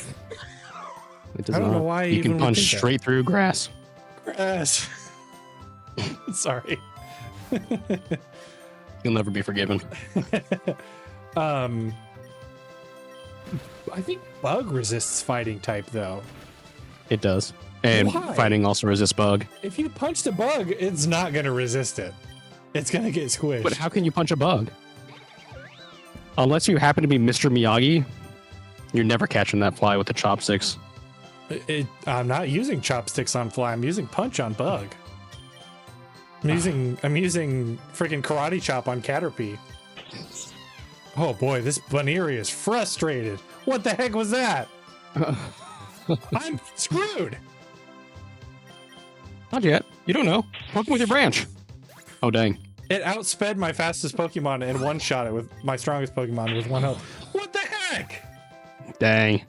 It does I don't not. know why you can punch straight through grass. Grass. Sorry. You'll never be forgiven. I think bug resists fighting type though. It does. And fighting also resists bug. If you punch the bug, it's not going to resist it. It's going to get squished. But how can you punch a bug? Unless you happen to be Mr. Miyagi, you're never catching that fly with the chopsticks. I'm not using chopsticks on fly. I'm using punch on bug. I'm using freaking karate chop on Caterpie. Oh boy, this Bunnery is frustrated. What the heck was that? I'm screwed. Not yet. You don't know. Poke him with your branch. Oh, dang. It outsped my fastest Pokemon and one-shot it with my strongest Pokemon with 1 health. What the heck? Dang.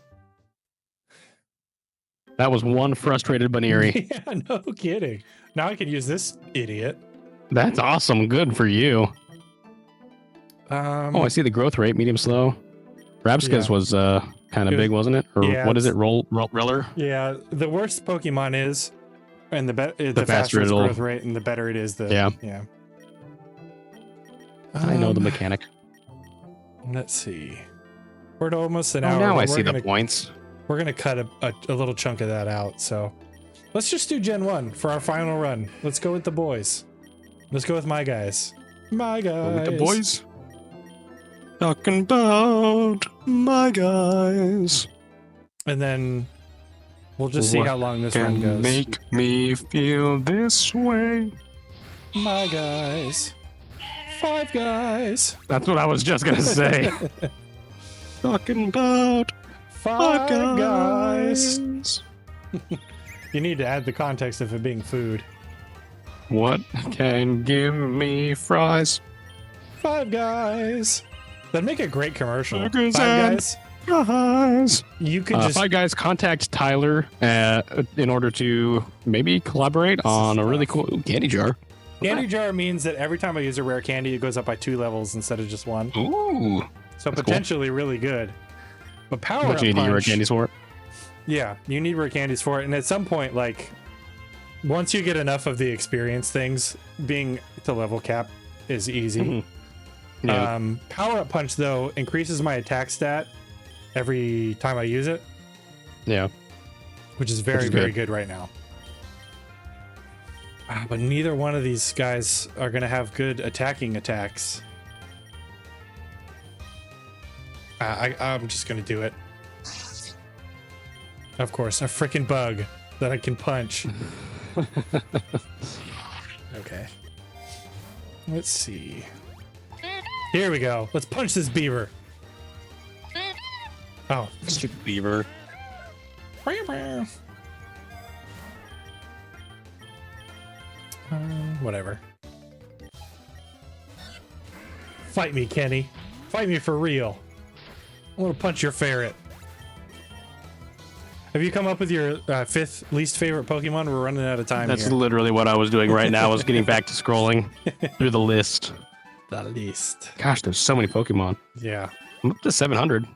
That was one frustrated Bunnery. Yeah, no kidding. Now I can use this idiot. That's awesome. Good for you. Oh, I see the growth rate. Medium slow. Rabsca's was kind of big, wasn't it? Or what is it? Roller? Yeah, the worse Pokemon is, and the faster its growth rate, and the better it is. Yeah. I know the mechanic. Let's see. We're at almost an hour. Now I see the points. We're gonna cut a little chunk of that out. So let's just do Gen 1 for our final run. Let's go with the boys. Let's go with my guys. My guys. Go with the boys. Talking about my guys. And then we'll just see how long this run goes. Make me feel this way. My guys. 5 guys. That's what I was just gonna say. Talking about 5 guys. You need to add the context of it being food. What can give me fries? 5 guys. That'd make a great commercial. 5 guys. Guys. You could just 5 guys contact Tyler in order to maybe collaborate on a really cool candy jar. Candy jar means that every time I use a rare candy, it goes up by 2 levels instead of just 1. Ooh. So potentially really good. But power up you need punch, rare candies for it? Yeah, you need rare candies for it. And at some point, like, once you get enough of the experience things, being to level cap is easy. Mm-hmm. Yeah. Power up punch, though, increases my attack stat every time I use it. Yeah. Which is very good right now. But neither one of these guys are going to have good attacking attacks. I'm just going to do it. Of course, a freaking bug that I can punch. Okay. Let's see. Here we go. Let's punch this beaver. Oh. Stupid beaver. Whatever. Fight me, Kenny. Fight me for real. I'm gonna punch your ferret. Have you come up with your 5th least favorite Pokemon? We're running out of time. That's here. literally what I was doing right now. I was getting back to scrolling through the list. The least. Gosh, there's so many Pokemon. Yeah. I'm up to 700.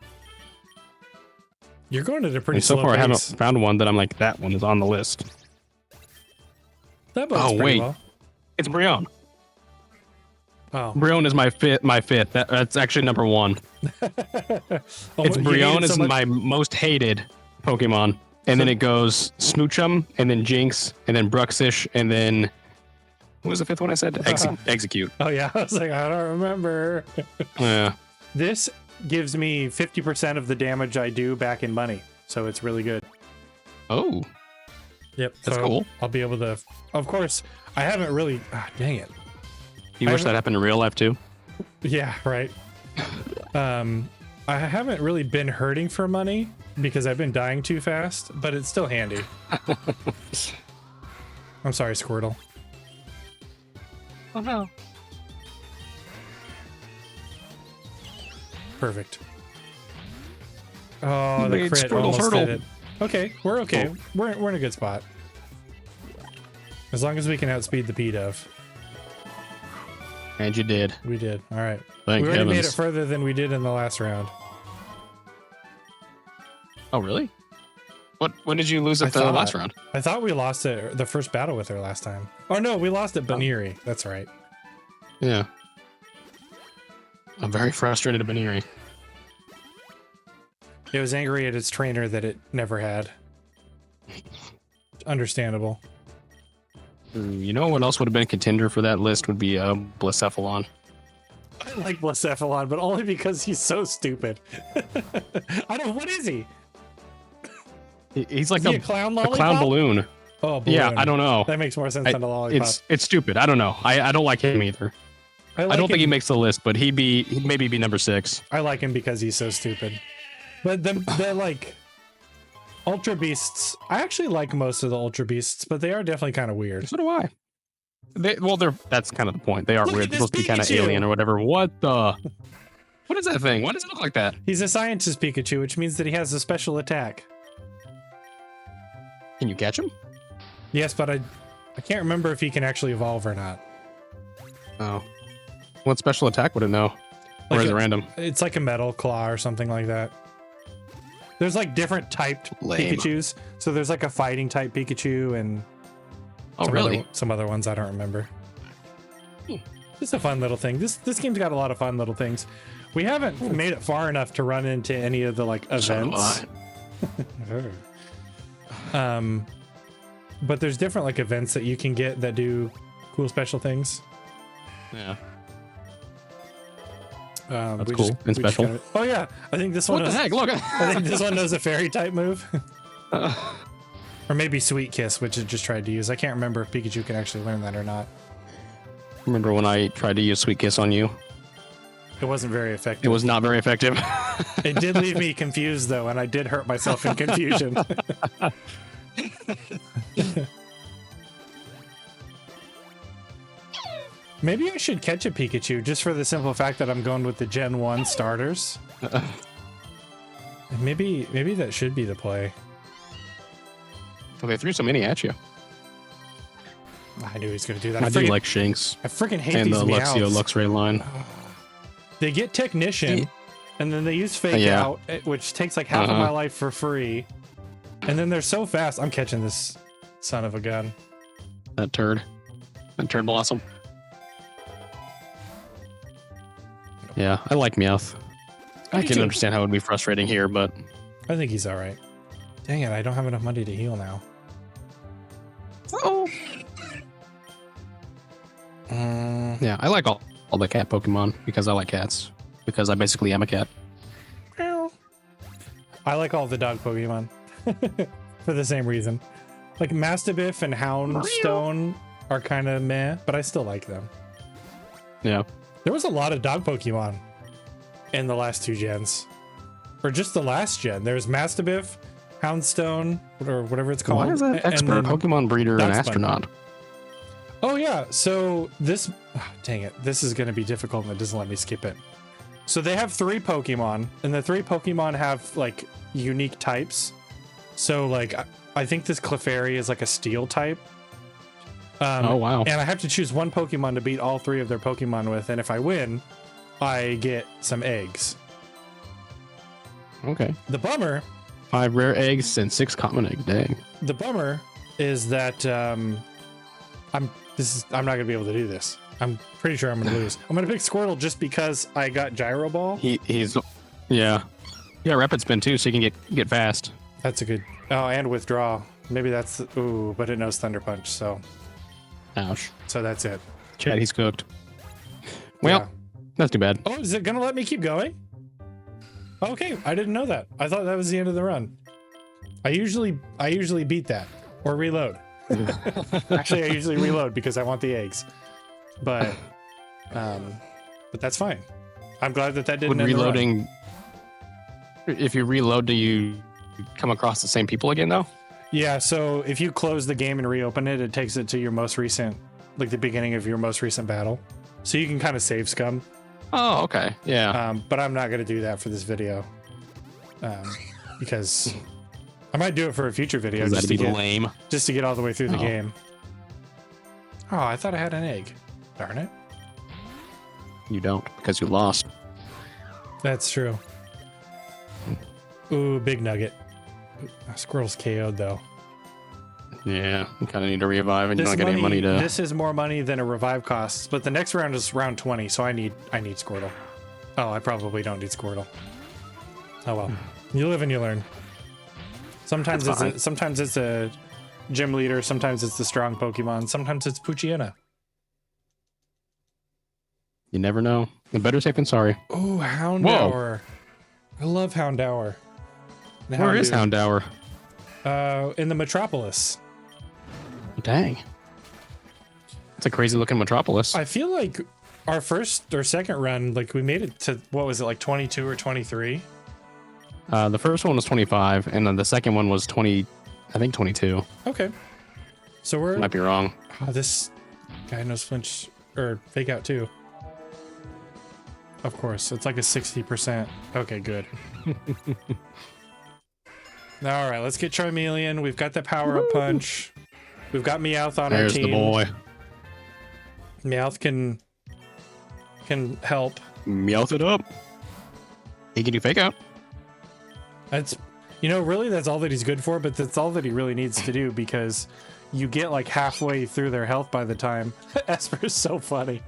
You're going at a pretty And so slow far, I haven't pace. found one that I'm like, that one is on the list. That bodes Oh, pretty wait. well. It's Brion. Oh. Brion is my fifth. That's actually number 1. It's Brion is my most hated Pokemon. And then it goes Smoochum, and then Jinx, and then Bruxish, and then... What was the 5th one I said? Execute. Oh, yeah. I was like, I don't remember. Yeah. This gives me 50% of the damage I do back in money. So it's really good. Oh. Yep. That's so cool. I'll be able to... Of course, I haven't really... dang it. You wish that happened in real life, too? Yeah, right. I haven't really been hurting for money because I've been dying too fast, but it's still handy. I'm sorry, Squirtle. Oh, no. Perfect. Oh, You the made crit Squirtle almost hurdle. did it. Okay, we're okay. Oh. We're in a good spot. As long as we can outspeed the P-Dove. And you did. We did. All right. Thank we already heavens. made it further than we did in the last round. Oh, really? When did you lose at the last round? I thought we lost it the first battle with her last time. Oh no, we lost at Baniri. That's right. Yeah. I'm very frustrated at Baniri. It was angry at its trainer that it never had. Understandable. You know what else would have been a contender for that list would be Blacephalon. I like Blacephalon, but only because he's so stupid. What is he? He's like Is he a clown a lollipop? clown balloon. Oh, balloon. Yeah, I don't know. That makes more sense than a lollipop. It's stupid. I don't know. I don't like him either. I don't think he makes the list, but he'd maybe be number 6. I like him because he's so stupid. But they're like Ultra Beasts. I actually like most of the Ultra Beasts, but they are definitely kind of weird. So do I. That's kind of the point. They are Look weird. at They're this supposed to be kind of Pikachu! alien or whatever. What the? What is that thing? Why does it look like that? He's a scientist Pikachu, which means that he has a special attack. Can you catch him? Yes, but I can't remember if he can actually evolve or not. Oh. What special attack would it know? Or is it random? It's like a metal claw or something like that. There's like different typed Lame. Pikachus. So there's like a fighting type Pikachu and Oh, really? some other ones I don't remember. Just a fun little thing. This game's got a lot of fun little things. We haven't made it far enough to run into any of the like events. But there's different like events that you can get that do cool special things. Yeah. That's cool and special. Oh yeah, I think this one. What the heck? Look. I think this one knows a fairy type move. Or maybe Sweet Kiss, which it just tried to use. I can't remember if Pikachu can actually learn that or not. Remember when I tried to use Sweet Kiss on you? It wasn't very effective. It was not very effective. It did leave me confused though, and I did hurt myself in confusion. Maybe I should catch a Pikachu just for the simple fact that I'm going with the Gen 1 starters. Maybe that should be the play. Well, they threw so many at you. I knew he was going to do that. I do like Shinx I freaking hate and these the Meowths. Luxio Luxray line. They get Technician, and then they use Fake Out, which takes like half of my life for free. And then they're so fast. I'm catching this son of a gun. That turd blossom. Yeah, I like Meowth. I can understand how it would be frustrating here, but I think he's all right. Dang it, I don't have enough money to heal now. oh. Yeah, I like all the cat Pokemon because I like cats. Because I basically am a cat. I like all the dog Pokemon for the same reason. Like Mastiff and Houndstone are kind of meh, but I still like them. Yeah. There was a lot of dog Pokemon in the last 2 gens. Or just the last gen. There's Mastiff, Houndstone, or whatever it's called. Why is that expert Pokemon breeder an Ducksman. astronaut? Oh yeah, so this Oh, dang it. This is going to be difficult and it doesn't let me skip it. So they have 3 Pokemon, and the 3 Pokemon have like unique types. So like I think this Clefairy is like a steel type. Oh wow. And I have to choose 1 Pokemon to beat all 3 of their Pokemon with, and if I win, I get some eggs. Okay. The bummer 5 rare eggs and 6 common eggs. Dang. The bummer is that I'm not gonna be able to do this. I'm pretty sure I'm gonna lose. I'm gonna pick Squirtle just because I got Gyro Ball. He's yeah. Yeah, Rapid Spin too, so you can get fast. That's a good. Oh, and Withdraw. Maybe that's ooh, but it knows Thunder Punch, so Ouch. so that's it. Chad, he's cooked. Well, Yeah. that's too bad. Oh, is it gonna let me keep going? Okay, I didn't know that. I thought that was the end of the run. I usually beat that or reload. Actually, I usually reload because I want the eggs. But that's fine. I'm glad that didn't Would end the run. reloading, if you reload, do you come across the same people again though? Yeah, so if you close the game and reopen it, it takes it to your most recent, like the beginning of your most recent battle. So you can kind of save scum. Oh, okay. Yeah. But I'm not going to do that for this video. Because I might do it for a future video That'd be lame. just to get all the way through the Oh. game. Oh, I thought I had an egg. Darn it. You don't because you lost. That's true. Ooh, big nugget. Squirrel's KO'd though. Yeah, you kind of need to revive, and you don't get any money to. This is more money than a revive costs, but the next round is round 20, so I need Squirtle. Oh, I probably don't need Squirtle. Oh well, you live and you learn. Sometimes it's a gym leader, sometimes it's the strong Pokemon, sometimes it's Poochyena. You never know. The better safe than sorry. Oh, Houndour. I love Houndour. Where is Houndour? In the Metropolis. Dang. It's a crazy looking metropolis. I feel like our first or second run, like we made it to, what was it, like 22 or 23? The first one was 25, and then the second one was 20, I think 22. Okay. So we're... Might be wrong. Oh, this guy knows flinch, or fake out too. Of course, it's like a 60%. Okay, good. All right, let's get Charmeleon. We've got the power-up punch. We've got Meowth on There's our team. the boy. Meowth can help. Meowth it up. He can do fake out. That's, really that's all that he's good for, but that's all that he really needs to do because you get like halfway through their health by the time. Esper is so funny.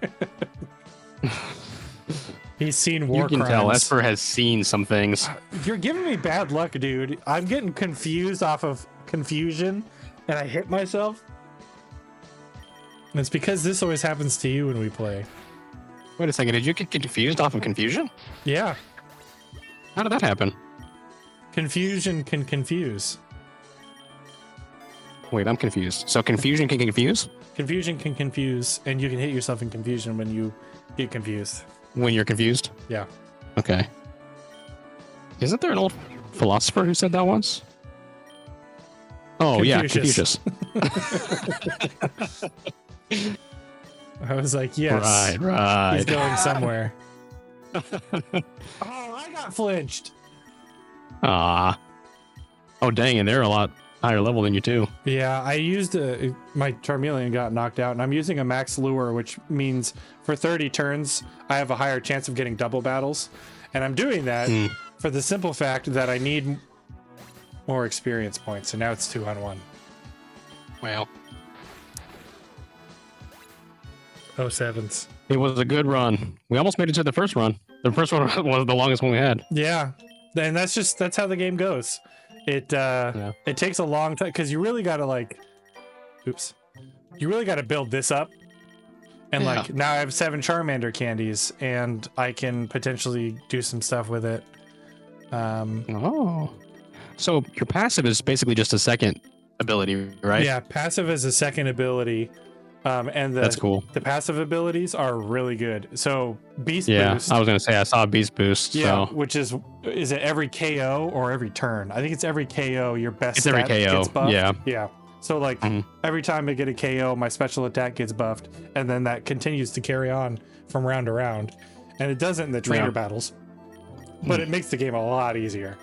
He's seen war You can crimes. tell Esper has seen some things. You're giving me bad luck, dude. I'm getting confused off of confusion, and I hit myself. And it's because this always happens to you when we play. Wait a second, did you get confused off of confusion? Yeah. How did that happen? Confusion can confuse. Wait, I'm confused. So confusion can confuse? Confusion can confuse, and you can hit yourself in confusion when you get confused. When you're confused? Yeah. Okay. Isn't there an old philosopher who said that once? Oh, Confucius. yeah, Confucius. I was like, yes. Right. He's going somewhere. Oh, I got flinched. Ah. Oh, dang, and they're a lot higher level than you, too. Yeah, I used my Charmeleon got knocked out, and I'm using a max lure, which means for 30 turns, I have a higher chance of getting double battles. And I'm doing that for the simple fact that I need more experience points, and now it's 2-on-1. Well, Oh, sevens. it was a good run. We almost made it to the first run. The first one was the longest one we had. Yeah, and that's how the game goes. It takes a long time because you really got to you really got to build this up. And Yeah. like now I have 7 Charmander candies and I can potentially do some stuff with it. Oh. So your passive is basically just a second ability, right? Yeah, passive is a second ability. And That's cool. The passive abilities are really good. So Beast Yeah, Boost. I was going to say I saw a Beast Boost. Yeah, So. which is it every KO or every turn? I think it's every KO. Your best It's every stat KO, gets buffed. yeah. Yeah. So like every time I get a KO, my special attack gets buffed, and then that continues to carry on from round to round. And it doesn't in the trainer battles, but it makes the game a lot easier.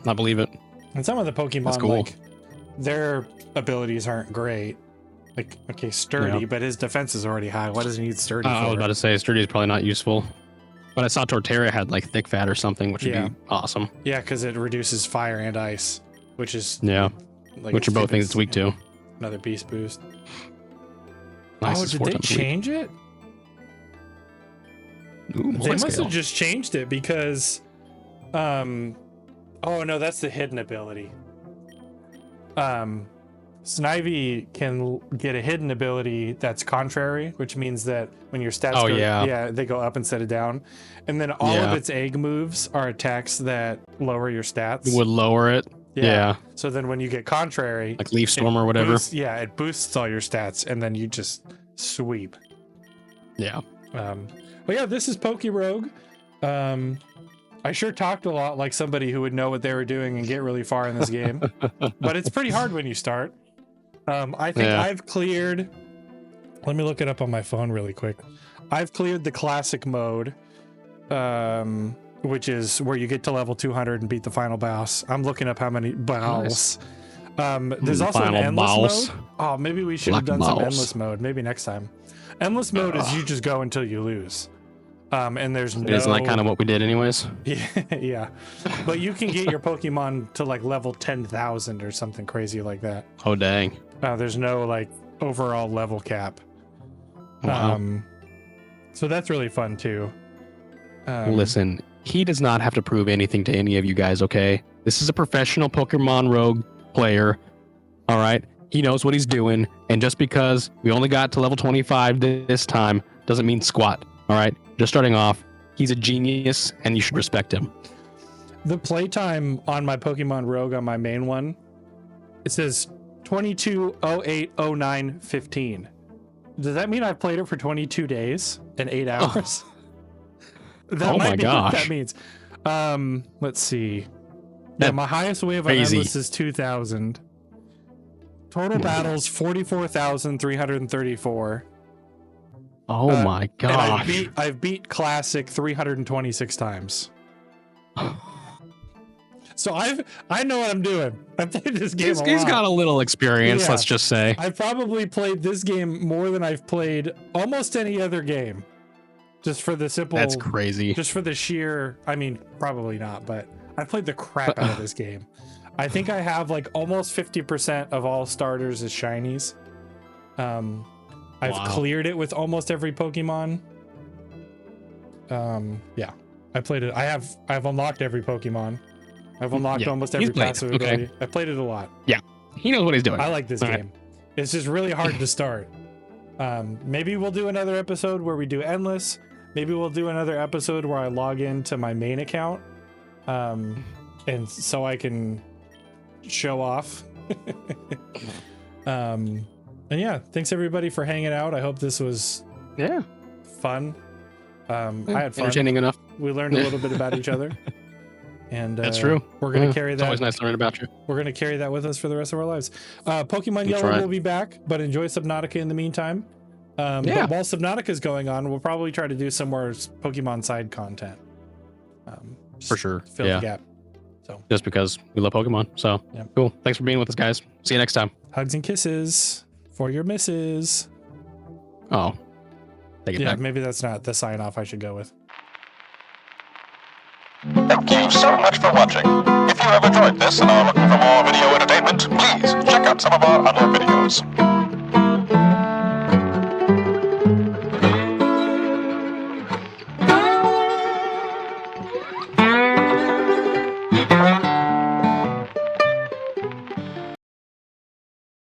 I believe it. And some of the Pokemon, cool. like their abilities aren't great. Like, okay, sturdy, but his defense is already high. Why does he need sturdy? I was about to say sturdy is probably not useful. But I saw Torterra had like thick fat or something, which would be awesome. Yeah, because it reduces fire and ice, which is like which are both things it's weak to. Another beast boost. Nice, oh, did they change it? Ooh, they must have just changed it because, oh no, that's the hidden ability. Snivy can get a hidden ability that's contrary, which means that when your stats go, they go up instead of down. And then all of its egg moves are attacks that lower your stats. Would lower it. Yeah. So then when you get contrary, like Leaf Storm or whatever. It boosts all your stats and then you just sweep. Yeah. But yeah, this is Pokerogue. I sure talked a lot like somebody who would know what they were doing and get really far in this game. But it's pretty hard when you start. I think I've cleared, let me look it up on my phone really quick. I've cleared the classic mode, which is where you get to level 200 and beat the final boss. I'm looking up how many battles. There's also an endless mode. Oh, maybe we should have done some endless mode. Maybe next time. Endless mode is you just go until you lose. And there's no... Isn't that kind of what we did anyways? Yeah. But you can get your Pokemon to like level 10,000 or something crazy like that. Oh, dang. There's no like overall level cap. Wow. So that's really fun too. Listen, he does not have to prove anything to any of you guys, okay? This is a professional Pokemon Rogue player, all right? He knows what he's doing, and just because we only got to level 25 this time doesn't mean squat, all right? Just starting off, he's a genius, and you should respect him. The playtime on my Pokemon Rogue on my main one, it says 22:08:09:15. Does that mean I've played it for 22 days and 8 hours? That might be what that means. Let's see. Yeah, my highest wave on Endless is 2,000. Total battles 44,334. Oh my gosh. I've beat Classic 326 times. So I know what I'm doing. I've played this game a lot. He's got a little experience, let's just say. I've probably played this game more than I've played almost any other game. Just for the simple... That's crazy. Just for the sheer... I mean, probably not, but I played the crap out of this game. I think I have like almost 50% of all starters as shinies. I've cleared it with almost every Pokemon. Yeah, I played it. I've unlocked every Pokemon. I've unlocked almost every passive ability. I played it a lot. Yeah, he knows what he's doing. I like this game. It's just really hard to start. Maybe we'll do another episode where we do endless. Maybe we'll do another episode where I log into my main account, and so I can show off. And yeah, thanks everybody for hanging out. I hope this was fun. I had fun. Entertaining enough. We learned a little bit about each other. And that's true. We're gonna carry that. It's always nice learning about you. We're gonna carry that with us for the rest of our lives. Pokemon Yellow will be back, but enjoy Subnautica in the meantime. But while Subnautica is going on, we'll probably try to do some more Pokemon side content. For sure. Fill the gap. So just because we love Pokemon. So cool. Thanks for being with us, guys. See you next time. Hugs and kisses for your misses. Oh. Take it back. Maybe that's not the sign off I should go with. Thank you so much for watching. If you have enjoyed this and are looking for more video entertainment, please check out some of our other videos.